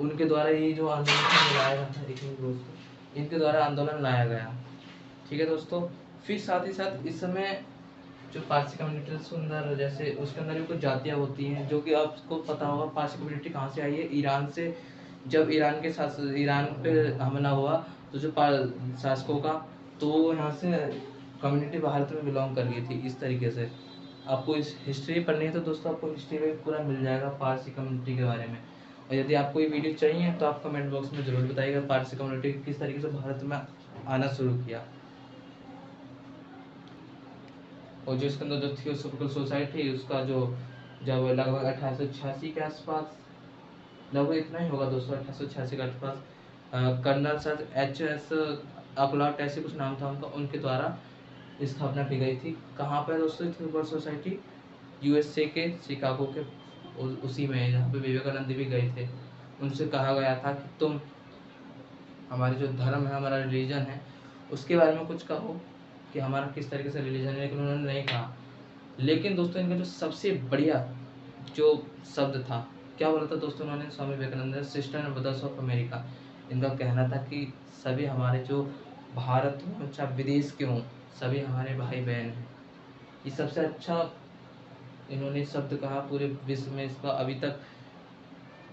उनके द्वारा ये जो आंदोलन लाया गया था, एक मिनट दोस्तों, इनके द्वारा आंदोलन लाया गया। ठीक है दोस्तों। फिर साथ ही साथ इस समय जो पारसी कम्युनिटी सुंदर, जैसे उसके अंदर भी कुछ जातियाँ होती हैं, जो कि आपको पता होगा पारसी कम्युनिटी कहाँ से आई है, ईरान से। जब ईरान के साथ ईरान पे हमला हुआ तो जो शासकों का, तो यहाँ से कम्युनिटी भारत में बिलोंग कर गई थी। इस तरीके से आपको इस हिस्ट्री पढ़नी है तो दोस्तों आपको हिस्ट्री में पूरा मिल जाएगा पारसी कम्युनिटी के बारे में। और यदि आपको ये वीडियो चाहिए तो आप कमेंट बॉक्स में ज़रूर बताइएगा पारसी कम्युनिटी किस तरीके से भारत में आना शुरू किया। और जो इसके अंदर जो थियोसॉफिकल सोसाइटी, उसका जो जब लगभग 1886 के आसपास, लगभग इतना ही होगा दोस्तों, 1886 के आसपास, कर्नल सर HS अकलॉट ऐसे कुछ नाम था उनका, उनके द्वारा स्थापना की गई थी। कहाँ पर दोस्तों थियोसॉफिकल सोसाइटी? USA के शिकागो के उसी में, जहाँ पे विवेकानंद भी गए थे। उनसे कहा गया था कि तुम हमारे जो धर्म है, हमारा रिलीजन है, उसके बारे में कुछ कहो कि हमारा किस तरीके से रिलीजन है, लेकिन उन्होंने नहीं कहा। लेकिन दोस्तों इनका जो सबसे बढ़िया जो शब्द था, क्या बोला था दोस्तों उन्होंने, स्वामी विवेकानंद ने, sister and brothers of America. इनका कहना था कि सभी हमारे जो भारत हों चाहे विदेश के हों, सभी हमारे भाई बहन हैं। ये सबसे अच्छा इन्होंने शब्द कहा पूरे विश्व में। इसका अभी तक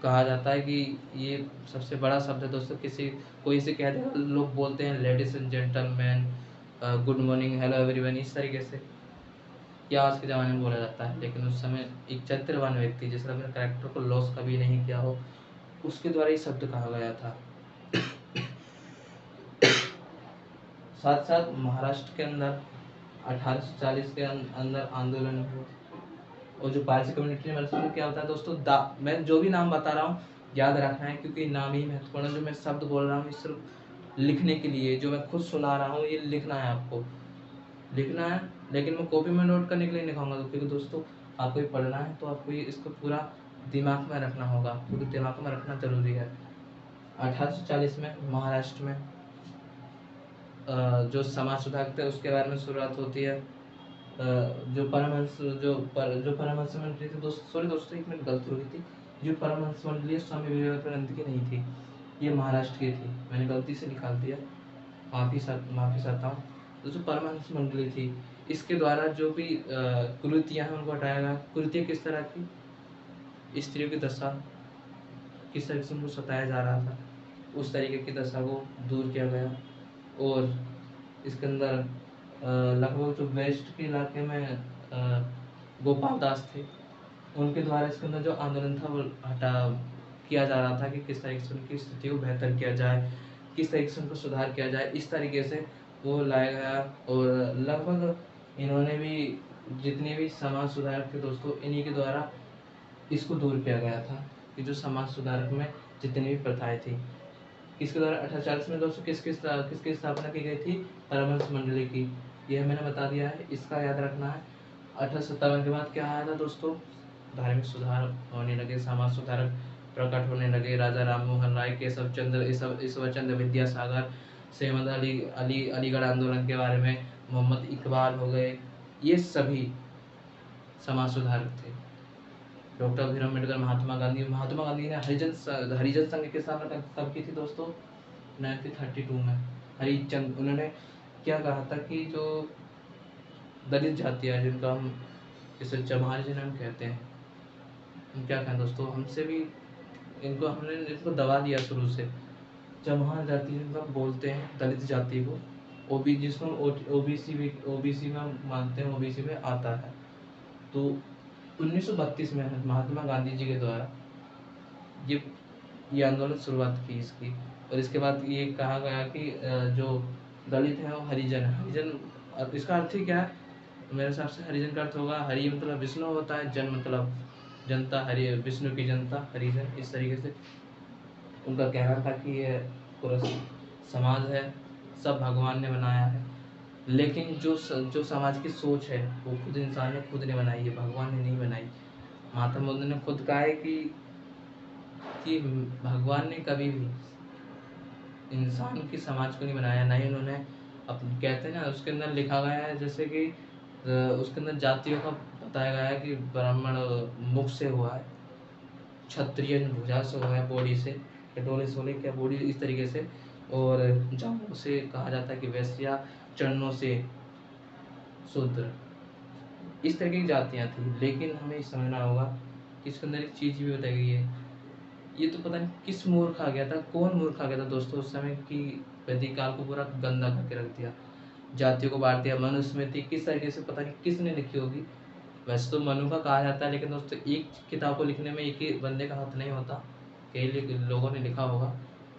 कहा जाता है कि ये सबसे बड़ा शब्द है दोस्तों। किसी कोई इसे कह देगा, लोग बोलते हैं ladies and gentleman, good morning, hello everyone, इस तरीके से या आज के ज़माने में बोला जाता है। लेकिन उस समय एक चरित्रवान व्यक्ति जिसने अपने कैरेक्टर को लॉस कभी नहीं किया हो, उसके द्वारा ये शब्द कहा गया था। साथ साथ महाराष्ट्र के अंदर 1840 के अंदर आंदोलन हुआ। और जो पारसी कम्युनिटी में क्या होता है दोस्तों, मैं जो भी नाम बता रहा हूँ याद रखना है, क्योंकि नाम ही महत्वपूर्ण है। जो मैं शब्द बोल रहा हूँ सिर्फ लिखने के लिए, जो मैं खुद सुना रहा हूँ ये लिखना है, आपको लिखना है। लेकिन मैं कॉपी में नोट करने के लिए लिखाऊंगा, क्योंकि दोस्तों आपको ये पढ़ना है तो आपको ये इसको पूरा दिमाग में रखना होगा, क्योंकि दिमाग में रखना जरूरी है। 1840 में महाराष्ट्र में जो समाज सुधार थे उसके बारे में शुरुआत होती है। जो परमहंस जो परमहंस मंडली थी दोस्तों, सॉरी दोस्तों एक मिनट गलती हो गई थी, जो परमहंस मंडली स्वामी विवेकानंद की नहीं थी, ये महाराष्ट्र की थी, मैंने गलती से निकाल दिया, माफ़ी चाहता हूँ। तो जो परमहंस मंडली थी, इसके द्वारा जो भी कुरीतियाँ हैं उनको हटाया गया। कुरीतियाँ किस तरह की? स्त्रियों की दशा, किस तरह से उनको सताया जा रहा था, उस तरीके की दशा को दूर किया गया। और इसके अंदर लगभग जो वेस्ट के इलाके में गोपाल दास थे, उनके द्वारा इसके अंदर जो आंदोलन था वो किया जा रहा था कि किस तरीके से उनकी स्थिति को बेहतर किया जाए, किस तरीके से उनको सुधार किया जाए, इस तरीके से वो लाया गया। और लगभग इन्होंने भी जितने भी समाज सुधारक थे दोस्तों, इन्हीं के द्वारा इसको दूर किया गया था कि जो समाज सुधारक में जितनी भी प्रथाएं थी। किसके द्वारा? 1840 में दोस्तों किसकी स्थापना की गई थी? परमहंस मंडली की। यह मैंने बता दिया है, इसका याद रखना है। 1857 के बाद क्या आया था दोस्तों? धार्मिक सुधार होने लगे, समाज सुधारक प्रकट होने लगे। राजा राम मोहन राय, केशव चंद्र, ईश्वर चंद्र विद्यासागर, सेहमद अलीगढ़ आंदोलन के बारे में, मोहम्मद इकबाल हो गए, ये सभी समाज सुधारक थे। डॉक्टर भीमराव अम्बेडकर, महात्मा गांधी ने हरिजन संघ की स्थापना कब की थी दोस्तों? 1932 में। हरिचंद उन्होंने क्या कहा था कि जो दलित जाति है, जिनका हम इसे चमार जिन्हें हम कहते हैं, हम क्या कहें दोस्तों, हमसे भी हमने इनको दबा दिया शुरू से। चमार जाति जिनको हम बोलते हैं, दलित जाति को, जिसको ओबीसी में हम मानते हैं, ओबीसी में आता है। तो 1932 में महात्मा गांधी जी के द्वारा ये आंदोलन शुरुआत की इसकी, और इसके बाद ये कहा गया कि जो दलित है वो हरिजन अब इसका अर्थ ही क्या है मेरे हिसाब से? हरिजन का अर्थ होगा, हरि मतलब विष्णु होता है, जन मतलब जनता, हरि विष्णु की जनता, हरिजन। इस तरीके से उनका कहना था कि ये पूरा समाज है, सब भगवान ने बनाया है, लेकिन जो समाज की सोच है वो खुद इंसान ने खुद ने बनाई है, भगवान ने नहीं बनाई। महात्मा बुद्ध ने खुद कहा है कि भगवान ने कभी भी इंसान की समाज को नहीं बनाया, ना ही उन्होंने कहते हैं ना, उसके अंदर लिखा गया है जैसे कि उसके अंदर जातियों का बताया गया है कि ब्राह्मण मुख से हुआ है, क्षत्रिय भुजा से हुआ है, बॉडी से, कटोरे से क्या बॉडी इस तरीके से, और जांघों से कहा जाता है कि वैश्या, चरणों से शूद्र। इस तरह की जातियाँ थी, लेकिन हमें समझना होगा कि इसके अंदर एक चीज़ भी बताई गई है। ये तो पता नहीं किस मूर्ख आ गया था, कौन मूर्ख आ गया था दोस्तों उस समय की वैदिक काल को पूरा गंदा करके रख दिया, जातियों को बांट दिया। मनुस्मृति किस तरीके से पता नहीं किसने लिखी होगी, वैसे तो मनु का कहा जाता है, लेकिन दोस्तों एक किताब को लिखने में एक ही बंदे का हाथ नहीं होता, कई लोगों ने लिखा होगा।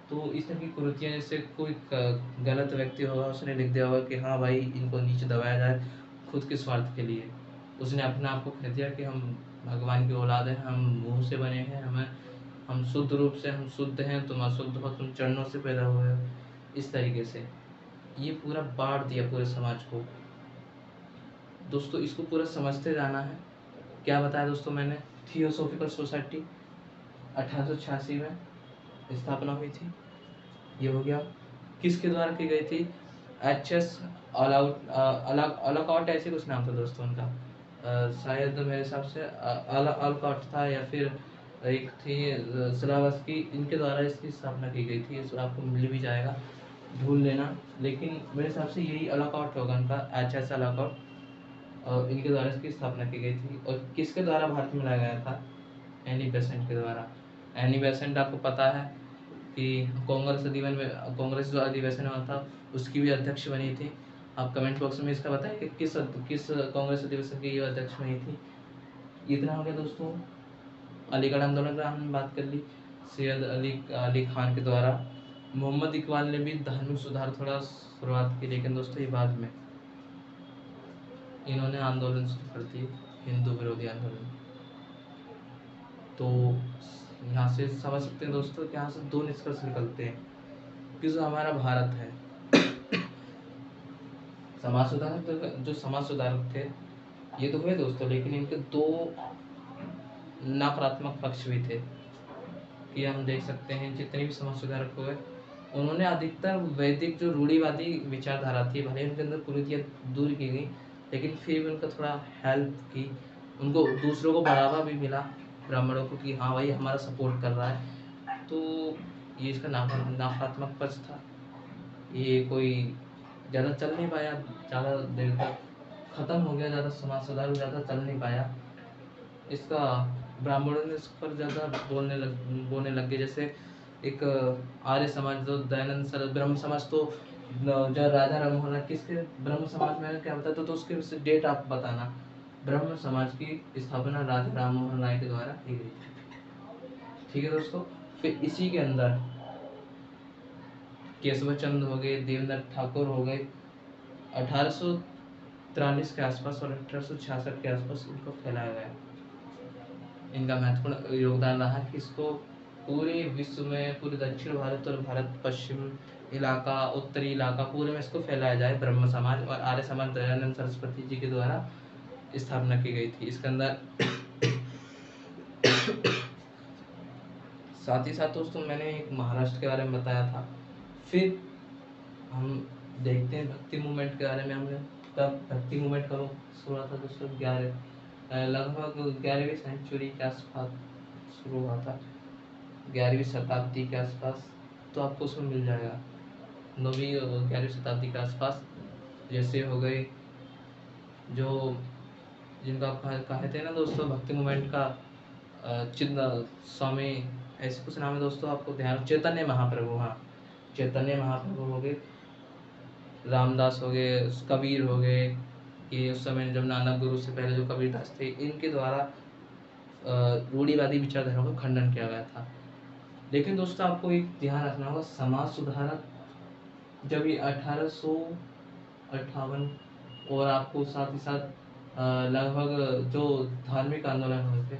तो इस तरह की कुरीतियाँ, जैसे कोई गलत व्यक्ति होगा उसने लिख दिया होगा कि हाँ भाई इनको नीचे दबाया जाए खुद के स्वार्थ के लिए, उसने अपने आप को कह दिया कि हम भगवान की औलाद हैं, हम मुँह से बने हैं, हम शुद्ध रूप से हम शुद्ध हैं, तुम अशुद्ध हो, तुम चरणों से पैदा हुए हो। इस तरीके से ये पूरा बांट दिया पूरे समाज को। दोस्तों इसको पूरा समझते जाना है। क्या बताया दोस्तों मैंने? थियोसॉफिकल सोसाइटी 1886 में स्थापना हुई थी, ये हो गया। किसके द्वारा की गई थी? एच.एस. अलकॉट ऐसे कुछ नाम था दोस्तों उनका, शायद मेरे हिसाब से अलकॉट था, या फिर एक थी स्लावस्की, इनके द्वारा इसकी स्थापना की गई थी। इसको आपको मिल भी जाएगा, ढूंढ लेना, लेकिन मेरे हिसाब से यही अलकॉट होगा उनका, एच.एस. अलकॉट, और इनके द्वारा इसकी स्थापना की गई थी। और किसके द्वारा भारत में लाया गया था? एनी बेसेंट के द्वारा। एनी बेसेंट आपको पता है कि कांग्रेस जो अधिवेशन हुआ था उसकी भी अध्यक्ष बनी थी। आप कमेंट बॉक्स में इसका बताएं कि किस कांग्रेस अधिवेशन की ये अध्यक्ष बनी थी। इतना हो गया दोस्तों। अलीगढ़ आंदोलन का हमने बात कर ली, सैयद अली खान के द्वारा। मोहम्मद इकबाल ने भी धार्मिक सुधार थोड़ा शुरुआत की, लेकिन दोस्तों ये बाद में इन्होंने आंदोलन शुरू कर दिए, हिंदू विरोधी आंदोलन। तो यहाँ से समझ सकते हैं दोस्तों कि यहाँ से दो निष्कर्ष निकलते हैं कि जो हमारा भारत है, समाज सुधारक, जो समाज सुधारक थे ये तो हुए दोस्तों, लेकिन इनके दो नकारात्मक पक्ष भी थे कि हम देख सकते हैं जितने भी समाज सुधारक हुए उन्होंने अधिकतर वैदिक जो रूढ़िवादी विचारधारा थी, भले उनके अंदर कुरीतियाँ दूर की गई, लेकिन फिर भी उनका थोड़ा हेल्प की, उनको दूसरों को बढ़ावा भी मिला, ब्राह्मणों को, कि हाँ भाई हमारा सपोर्ट कर रहा है। तो ये इसका नकारात्मक पक्ष था। ये कोई ज़्यादा चल नहीं पाया, ज़्यादा देर तक ख़त्म हो गया, ज़्यादा समाज सुधार ज़्यादा चल नहीं पाया। इसका ब्राह्मणों ने इस पर ज़्यादा बोलने लग गए। जैसे एक आर्य समाज, जो दयानंद सरस्वती, ब्रह्म समाज, तो जो राजा राम मोहन राय, किसके ब्रह्म समाज में क्या बताया तो उसके डेट आप बताना। ब्रह्म समाज की स्थापना राजा राम मोहन राय के द्वारा की गई थी। ठीक है दोस्तों। फिर इसी के अंदर केशव चंद हो गए, देवेंद्र ठाकुर हो गए, 1843 के आसपास और 1866 के आसपास इनको फैलाया गया। इनका महत्वपूर्ण योगदान रहा कि इसको पूरे विश्व में, पूरे दक्षिण भारत और भारत पश्चिम इलाका, उत्तरी इलाका, पूरे में इसको फैलाया जाए। ब्रह्म समाज और आर्य समाज दयानंद सरस्वती जी के द्वारा स्थापना की गई थी। इसके अंदर साथ ही साथ दोस्तों मैंने एक महाराष्ट्र के बारे में बताया था। फिर हम देखते हैं भक्ति मूवमेंट के बारे में। हमने कब भक्ति मूवमेंट कब शुरू हुआ था दोस्तों? लगभग 11वीं सेंचुरी के आसपास शुरू हुआ था, 11वीं शताब्दी के आसपास। तो आपको उसमें मिल जाएगा 9वीं और 11वीं शताब्दी के आसपास। जैसे हो गए जो जिनका आप कहे थे ना दोस्तों, भक्ति मूवमेंट का चिन्ह स्वामी, ऐसे कुछ नाम है दोस्तों, आपको ध्यान, चैतन्य महाप्रभु, हाँ चैतन्य महाप्रभु हो गए, रामदास हो गए, कबीर हो गए। ये उस समय जब नानक गुरु से पहले जो कबीरदास थे, इनके द्वारा रूढ़िवादी विचारधारा का खंडन किया गया था। लेकिन दोस्तों आपको एक ध्यान रखना होगा, समाज सुधारक जब ये 1858 और आपको साथ ही साथ लगभग जो धार्मिक आंदोलन हुए थे,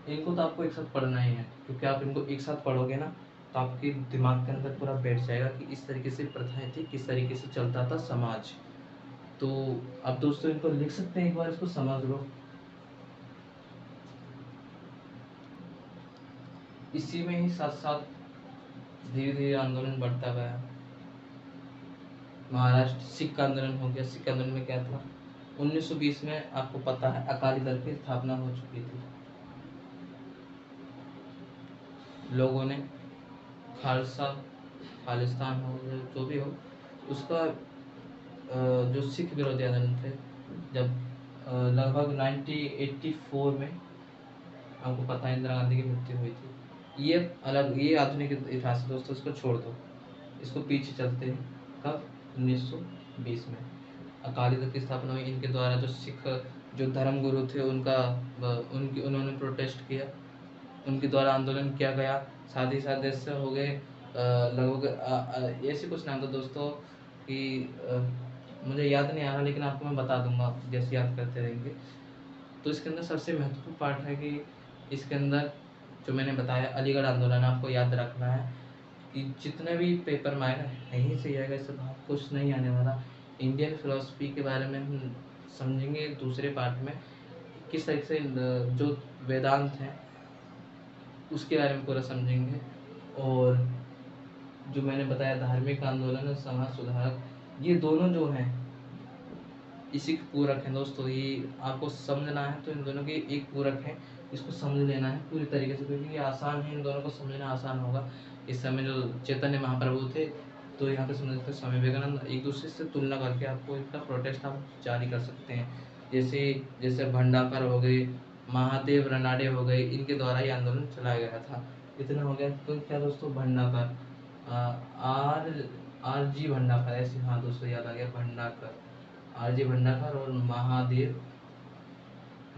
इनको तो आपको एक साथ पढ़ना ही है, क्योंकि आप इनको एक साथ पढ़ोगे ना तो आपके दिमाग के अंदर पूरा बैठ जाएगा कि इस तरीके से प्रथाएं थी, किस तरीके से चलता था समाज। तो अब दोस्तों इनको लिख सकते हैं, एक बार इसको समझ लो। इसी में ही साथ साथ धीरे धीरे आंदोलन बढ़ता गया। महाराष्ट्र सिख आंदोलन हो गया। सिख आंदोलन में क्या था, 1920 में आपको पता है अकाली दल की स्थापना हो चुकी थी। लोगों ने खालसा, खालिस्तान हो जो भी हो, उसका जो सिख विरोधी आंदोलन थे, जब लगभग 1984 में आपको पता है इंदिरा गांधी की मृत्यु हुई थी। ये अलग, ये आधुनिक इतिहास दोस्तों, इसको छोड़ दो, इसको पीछे चलते हैं। कब, 1920 में अकाली दल की स्थापना हुई। इनके द्वारा जो सिख जो धर्म गुरु थे उनका उन्होंने प्रोटेस्ट किया, उनके द्वारा आंदोलन किया गया। साथ ही साथ जैसे हो गए लगभग ऐसे कुछ नाम था दोस्तों कि मुझे याद नहीं आ रहा, लेकिन आपको मैं बता दूंगा जैसे याद करते रहेंगे। तो इसके अंदर सबसे महत्वपूर्ण पार्ट है कि इसके अंदर जो मैंने बताया अलीगढ़ आंदोलन, आपको याद रखना है कि जितने भी पेपर में आएगा यहीं से आएगा, इससे बाहर कुछ नहीं आने वाला। इंडियन फिलोसफी के बारे में हम समझेंगे दूसरे पार्ट में, किस तरीके से जो वेदांत हैं उसके बारे में पूरा समझेंगे। और जो मैंने बताया धार्मिक आंदोलन और समाज सुधारक, ये दोनों जो हैं इसी के पूरक हैं दोस्तों। ये आपको समझना है तो इन दोनों के एक पूरक है, इसको समझ लेना है पूरी तरीके से, क्योंकि ये आसान है, इन दोनों को समझना आसान होगा। इस समय जो चैतन्य महाप्रभु थे, तो यहाँ पे समझते स्वामी विवेकानंद, एक दूसरे से तुलना करके आपको इनका प्रोटेस्ट आप जारी कर सकते हैं। जैसे जैसे भंडाकर हो गए, महादेव रनाडे हो गए, इनके द्वारा ये आंदोलन चलाया गया था। इतना हो गया तो क्या दोस्तों, भंडाकर आर आर जी भंडाकर, ऐसे, हाँ दोस्तों याद आ गया, भंडाकर, आर जी भंडाकर और महादेव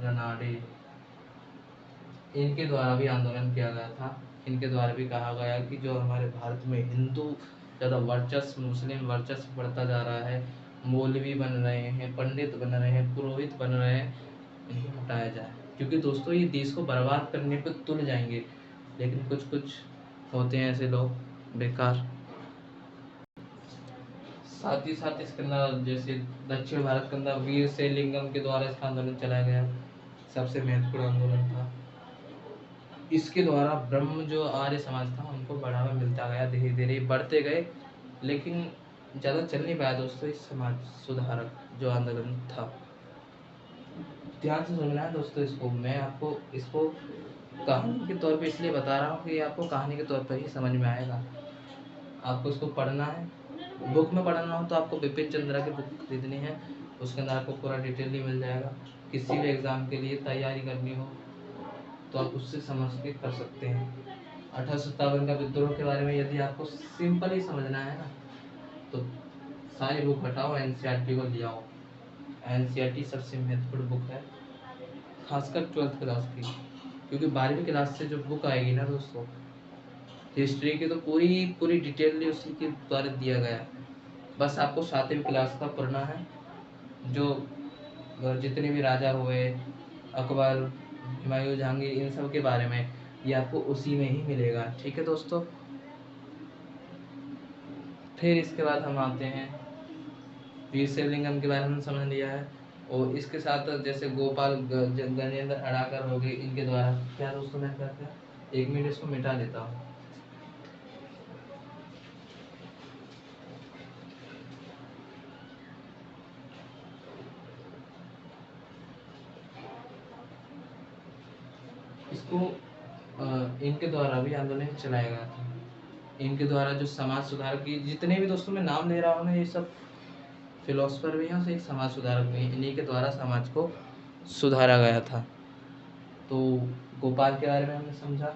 रनाडे, इनके द्वारा भी आंदोलन किया गया था। इनके द्वारा भी कहा गया कि जो हमारे भारत में हिंदू ज़्यादा वर्चस्व, मुस्लिम वर्चस्व बढ़ता जा रहा है, मौलवी बन रहे हैं, पंडित बन रहे हैं, पुरोहित बन रहे हैं, इनको हटाया जाए। क्योंकि दोस्तों ये देश को बर्बाद करने पर तुल जाएंगे, लेकिन कुछ कुछ होते हैं ऐसे लोग बेकार। साथ ही साथ इसके अंदर जैसे दक्षिण भारत के अंदर वीर शैवलिंगम के द्वारा इसका आंदोलन चलाया गया, सबसे महत्वपूर्ण आंदोलन था। इसके द्वारा ब्रह्म जो आर्य समाज था उनको बढ़ावा मिलता गया, धीरे धीरे बढ़ते गए, लेकिन ज़्यादा चल नहीं पाया दोस्तों इस समाज सुधारक जो आंदोलन था। ध्यान से सुनना है दोस्तों इसको, मैं आपको इसको कहानी के तौर पे इसलिए बता रहा हूँ कि आपको कहानी के तौर पर ही समझ में आएगा। आपको इसको पढ़ना है, बुक में पढ़ना हो तो आपको बिपिन चंद्रा की बुक खरीदनी है, उसके अंदर आपको पूरा डिटेल ही मिल जाएगा। किसी भी एग्ज़ाम के लिए तैयारी करनी हो तो आप उससे समझ के कर सकते हैं। 1857 का विद्रोह के बारे में यदि आपको सिंपल ही समझना है ना, तो सारी बुक हटाओ, एनसीईआरटी को ले आओ। एनसीईआरटी सबसे महत्वपूर्ण बुक है, खासकर 12th क्लास की, क्योंकि 12वीं क्लास से जो बुक आएगी ना दोस्तों, हिस्ट्री की, तो पूरी पूरी डिटेल उसी के द्वारा दिया गया है। बस आपको 7वीं क्लास का पढ़ना है, जो जितने भी राजा हुए, अकबर, हुमायूं, जहांगीर, इन सब के बारे में, ये आपको उसी में ही मिलेगा। ठीक है दोस्तों, फिर इसके बाद हम आते हैं वीर शैवलिंगम के बारे में समझ लिया है, और इसके साथ जैसे गोपाल गजेंद्र अड़ाकर हो गए, इनके द्वारा क्या दोस्तों, मैं कहता हूँ 1 मिनट इसको मिटा देता हूँ। इसको इनके द्वारा भी आंदोलन चलाया गया था। इनके द्वारा जो समाज सुधार की जितने भी दोस्तों मैं नाम ले रहा हूँ ना, ये सब फिलोसफर भी हैं और एक समाज सुधारक भी हैं। इन्हीं के द्वारा समाज को सुधारा गया था। तो गोपाल के बारे में हमने समझा।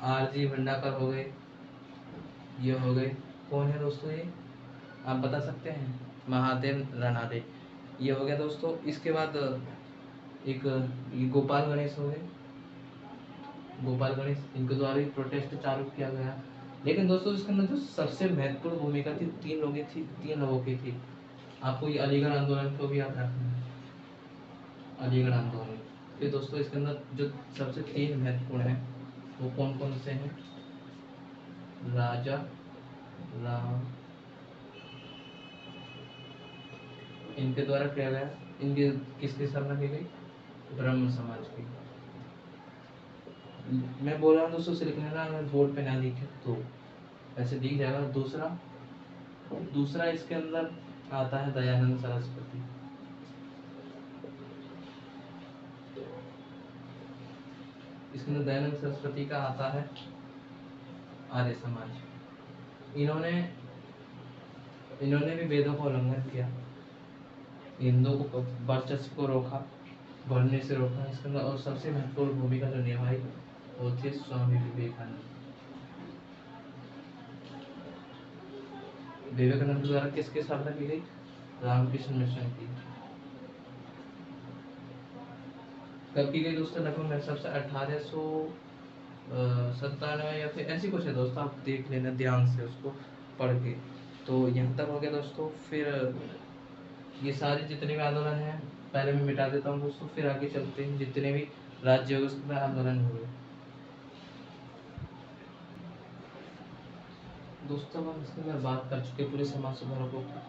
RG भंडाकर हो गए, ये हो गए। कौन है दोस्तों ये, आप बता सकते हैं? महादेव रानाडे, ये हो गया दोस्तों। इसके बाद एक ये गोपाल गणेश हो गए। गोपाल गणेश, इनके द्वारा भी प्रोटेस्ट चालू किया गया। लेकिन दोस्तों इसके अंदर जो सबसे महत्वपूर्ण भूमिका थी तीन लोगों की थी। आपको ये अलीगढ़ आंदोलन को भी याद रखना है, अलीगढ़ आंदोलन। फिर दोस्तों इसके अंदर जो सबसे तीन महत्वपूर्ण है वो कौन कौन से हैं? राजा राम, इनके द्वारा किया गया। इनके किसकी स्थापना की गई? ब्रह्म समाज की। मैं बोल रहा हूँ दोस्तों, से लिखने ना, अगर बोर्ड पे ना लिखे तो ऐसे दिख जाएगा। दूसरा इसके अंदर आता है दयानंद सरस्वती। इसके अंदर दयानंद सरस्वती का आता है आर्य समाज। इन्होंने भी वेदों का उल्लंघन किया, हिंदुओं को वर्चस्व को रोका, बढ़ने से रोका। इसके अंदर और सबसे महत्वपूर्ण भूमिका जो निभाई वो थे स्वामी विवेकानंद। विवेकानंद के द्वारा किसकी स्थापना की गई? रामकृष्ण मिशन की। कब की गई दोस्तों? लगभग मेरे हिसाब से 1897 या फिर ऐसी कुछ है दोस्तों, आप देख लेना ध्यान से उसको पढ़ के। तो यहाँ तक हो गया दोस्तों। फिर ये सारे जितने भी आंदोलन हैं पहले मैं मिटा देता हूँ दोस्तों, फिर आगे चलते हैं। जितने भी राज्य उसमें आंदोलन हुए दोस्तों, हम इसके अंदर बात कर चुके पूरे समाज सुधारकों की।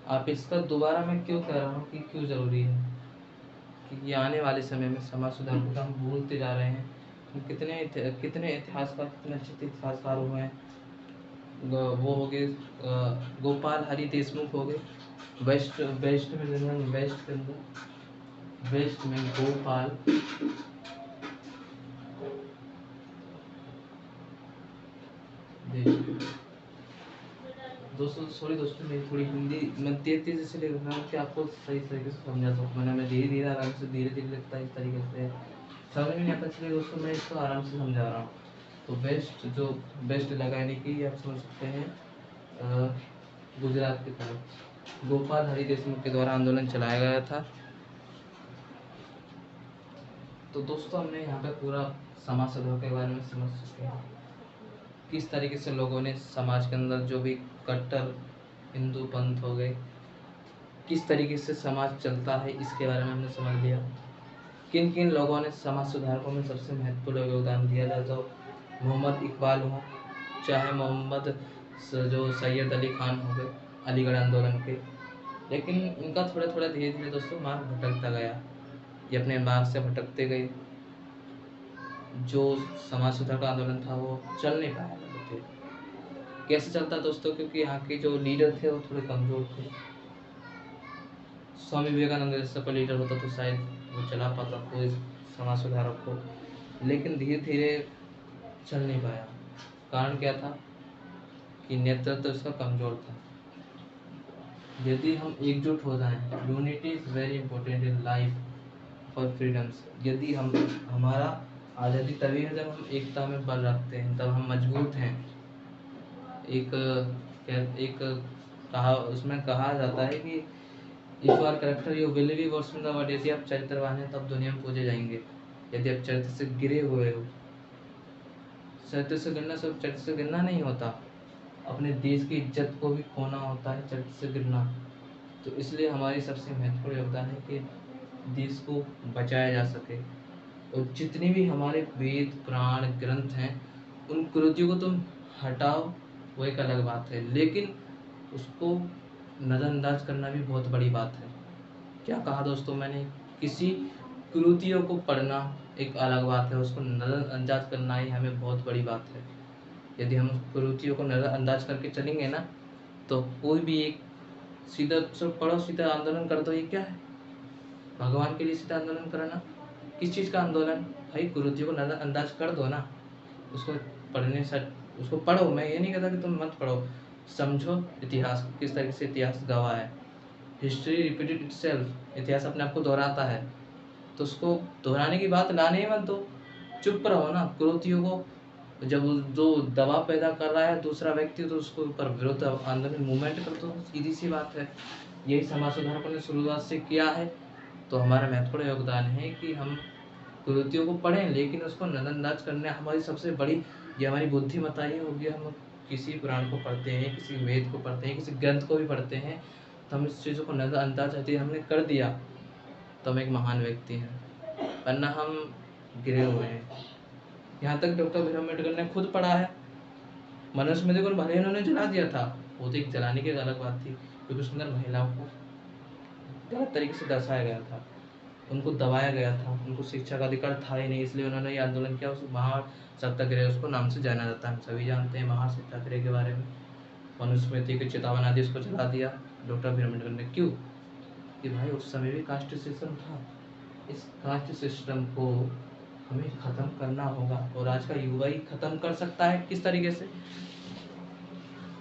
आप इसका दोबारा मैं क्यों कह रहा हूँ कि क्यों जरूरी है, क्योंकि आने वाले समय में समाज सुधार को हम भूलते जा रहे हैं। कितने इतिहासकार, कितने अच्छे इतिहासकार हुए हैं। वो हो गए गोपाल हरि देशमुख हो गए। वेस्ट में गोपाल दोस्तों मेरी थोड़ी हिंदी मैं तेज से लिख रहा हूँ कि आपको सही तरीके से समझा सकूँ। मैं धीरे आराम से धीरे लिखता है, इस तरीके से समझ में नहीं आता इसलिए दोस्तों मैं इसको आराम से समझा रहा हूँ। तो बेस्ट लगाने की आप समझ सकते हैं गुजरात की तरफ गोपाल हरि देशमुख के द्वारा आंदोलन चलाया गया था। तो दोस्तों हमने यहाँ पे पूरा समाज सुधार के बारे में समझ चुके हैं, किस तरीके से लोगों ने समाज के अंदर जो भी कट्टर हिंदू पंथ हो गए, किस तरीके से समाज चलता है इसके बारे में हमने समझ लिया। किन किन लोगों ने समाज सुधारकों में सबसे महत्वपूर्ण योगदान दिया था, जो मोहम्मद इकबाल हो, चाहे मोहम्मद जो सैयद अली खान हो गए अलीगढ़ आंदोलन के। लेकिन इनका थोड़ा थोड़ा धीरे धीरे दोस्तों मार्ग भटकता गया, ये अपने मार्ग से भटकते गए। जो समाज सुधार का आंदोलन था वो चल नहीं पाया थे। कैसे चलता दोस्तों? क्योंकि यहाँ के जो लीडर थे वो थोड़े कमजोर थे। स्वामी विवेकानंद जैसा कोई लीडर होता तो शायद वो चला पाता कोई समाज सुधारक को, लेकिन धीरे धीरे चल नहीं पाया। कारण क्या था कि नेतृत्व उसका कमजोर था। यदि हम एकजुट हो जाएं, unity is very important in life for freedoms. यदि हमारा आज़ादी तभी है जब हम एकता में बल रखते हैं, तब हम मजबूत हैं। एक उसमें कहा जाता है कि if you are character you will be worse in the world. यदि आप चरित्रवान हैं तब दुनिया में पूजे जाएंगे। यदि आप चरित्र से गिरे हुए हो, चरित्र से गिरना सिर्फ चरित्र से गिरना नहीं होता, अपने देश की इज्जत को भी खोना होता है चरित्र से गिरना। तो इसलिए हमारी सबसे महत्वपूर्ण योगदान है कि देश को बचाया जा सके। और जितने भी हमारे वेद पुराण ग्रंथ हैं उन कुरीतियों को तुम हटाओ, वो एक अलग बात है, लेकिन उसको नज़रअंदाज करना भी बहुत बड़ी बात है। क्या कहा दोस्तों मैंने? किसी कुरीतियों को पढ़ना एक अलग बात है, उसको नज़रअंदाज करना ही हमें बहुत बड़ी बात है। यदि हम कुरीतियों को नज़रअंदाज करके चलेंगे ना, तो कोई भी एक सीधा पढ़ो सीधा आंदोलन कर दो, ये क्या है? भगवान के लिए सीधा आंदोलन करना किस चीज़ का आंदोलन? भाई कुरीतियों को नज़रअंदाज कर दो ना, उसको पढ़ने से उसको पढ़ो। मैं ये नहीं कहता कि तुम मत पढ़ो, समझो इतिहास किस तरीके से इतिहास गवाह है। हिस्ट्री रिपीटेड इटसेल्फ, इतिहास अपने आप को दोहराता है, तो उसको दोहराने की बात लाने ही मत दो, चुप रहो ना। कुरीतियों को जब जो दबाव पैदा कर रहा है दूसरा व्यक्ति, तो उसको ऊपर विरोध आंदोलन मूवमेंट कर दो, सीधी सी बात है। यही समाज सुधारकों ने शुरुआत से किया है, तो हमारा महत्वपूर्ण योगदान है कि हम कुरीतियों को पढ़ें, लेकिन उसको नज़रअंदाज करने हमारी सबसे बड़ी ये हमारी बुद्धिमत्ता ही होगी। हम किसी पुराण को पढ़ते हैं, किसी वेद को पढ़ते हैं, किसी ग्रंथ को भी पढ़ते हैं, तो हम इस चीज़ों को नज़रअंदाज यदि हमने कर दिया तो हम एक महान व्यक्ति हैं, वरना हम गिरे हुए हैं। यहाँ तक डॉक्टर भीम अम्बेडकर ने खुद पढ़ा है। मनुस्मृति को भले इन्होंने जला दिया था, वो तो एक जलाने की अलग बात थी, क्योंकि उसके अंदर महिलाओं को गलत तरीके से दर्शाया गया था, उनको दबाया गया था, उनको शिक्षा का अधिकार था ही नहीं, इसलिए उन्होंने ये आंदोलन किया। उस महासत्याग्रह उसको नाम से जाना जाता है, हम सभी जानते हैं महासत्याग्रह के बारे में। मनुस्मृति की चितावन आदि उसको जला दिया डॉक्टर भीम अम्बेडकर ने। क्यों? कि भाई उस समय भी कास्ट सिस्टम था, इस कास्ट सिस्टम को हमें ख़त्म करना होगा, और आज का युवा ही ख़त्म कर सकता है। किस तरीके से?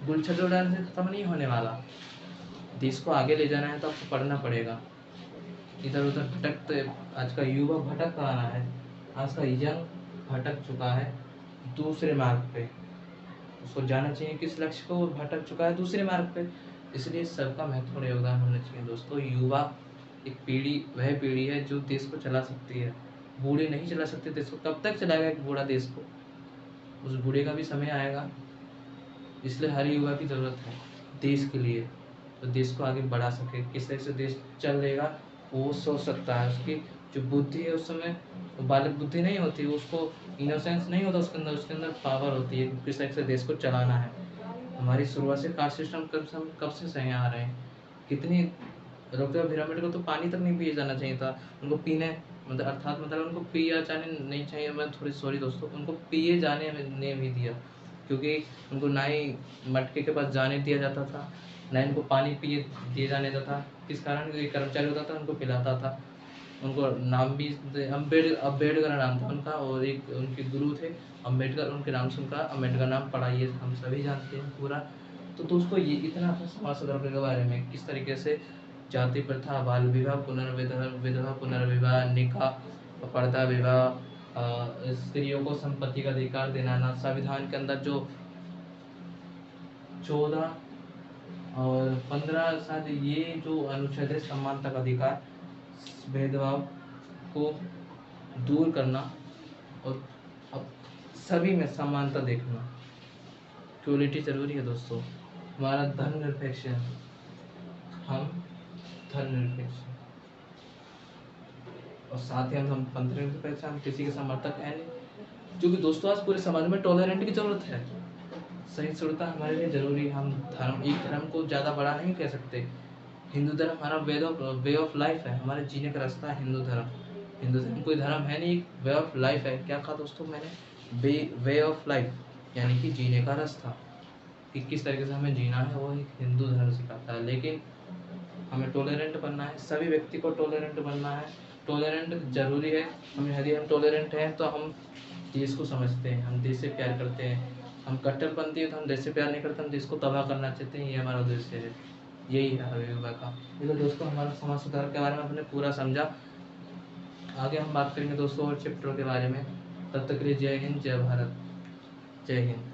गुलछट उड़ाने से ख़त्म नहीं होने वाला। देश को आगे ले जाना है तो आपको पढ़ना पड़ेगा। इधर उधर भटकते आज का युवा भटक रहा है, आज का यंग भटक चुका है दूसरे मार्ग पे। उसको जाना चाहिए किस लक्ष्य को, भटक चुका है दूसरे मार्ग पे। इसलिए सबका महत्वपूर्ण योगदान होना चाहिए दोस्तों। युवा एक पीढ़ी, वह पीढ़ी है जो देश को चला सकती है। बूढ़े नहीं चला सकते देश को। कब तक चलाएगा एक बूढ़ा देश को? उस बूढ़े का भी समय आएगा। इसलिए हर युवा की ज़रूरत है देश के लिए, तो देश को आगे बढ़ा सके। किस तरह से देश चलेगा वो सोच सकता है। उसकी जो बुद्धि है उस समय वो बालक बुद्धि नहीं होती, उसको इनोसेंस नहीं होता उसके अंदर पावर होती है किस तरह से देश को चलाना है। हमारी शुरुआत से कास्ट सिस्टम कब से सही आ रहे हैं। कितनी डॉक्टर भीम अम्बेडकर को तो पानी तक नहीं पिए जाना चाहिए था, उनको पीने मतलब उनको पिया जाने नहीं चाहिए। मैं थोड़ी सॉरी दोस्तों, उनको पिए जाने ने भी दिया, क्योंकि उनको ना ही मटके के पास जाने दिया जाता था, ना इनको पानी पिए दिए जाने देता था। किस कारण? क्योंकि कर्मचारी होता था उनको पिलाता था। उनको नाम भी अम्बेडकर नाम था उनका, और एक उनके गुरु थे अम्बेडकर, उनके नाम से उनका अम्बेडकर नाम पड़ा, ये हम सभी जानते हैं पूरा। तो दोस्तों ये इतना था समाज सुधार के बारे में, किस तरीके से जाति प्रथा, बाल विवाह, विधवा पुनर्विवाह, निकाह, पर्दा विवाह, स्त्रियों को संपत्ति का अधिकार दिलाना, संविधान के अंदर जो 14 और 15 शायद ये जो अनुच्छेद है, समानता का अधिकार, भेदभाव को दूर करना, और अब सभी में समानता देखना। इक्वलिटी जरूरी है दोस्तों। हमारा धर्मनिरपेक्ष है, हम धर्मनिरपेक्ष हैं, और साथ ही हम पंथनिरपेक्ष, हम किसी के समर्थक है नहीं। क्योंकि दोस्तों आज पूरे समाज में टॉलरेंट की जरूरत है, सहिष्णुता हमारे लिए जरूरी है। हम एक धर्म को ज़्यादा बड़ा नहीं कह सकते। हिंदू धर्म हमारा वे ऑफ लाइफ है, हमारे जीने का रास्ता है हिंदू धर्म। हिंदू धर्म कोई धर्म है नहीं, वे ऑफ लाइफ है। क्या कहा दोस्तों मैंने? वे ऑफ लाइफ, यानी कि जीने का रास्ता, कि किस तरीके से हमें जीना है, वो एक हिंदू धर्म सिखाता है। लेकिन हमें टॉलरेंट बनना है, सभी व्यक्ति को टॉलरेंट बनना है। टॉलरेंट जरूरी है। यदि हम टॉलरेंट हैं तो हम देश को समझते हैं, हम देश से प्यार करते हैं। हम कट्टरपंथी है तो हम देश से प्यार नहीं करते, हम देश को तबाह करना चाहते हैं। ये हमारा उद्देश्य है, यही है हर युवा का। तो दोस्तों हमारा समाज सुधार के बारे में हमने पूरा समझा। आगे हम बात करेंगे दोस्तों और चैप्टरों के बारे में। तब तक के लिए जय हिंद, जय भारत, जय हिंद।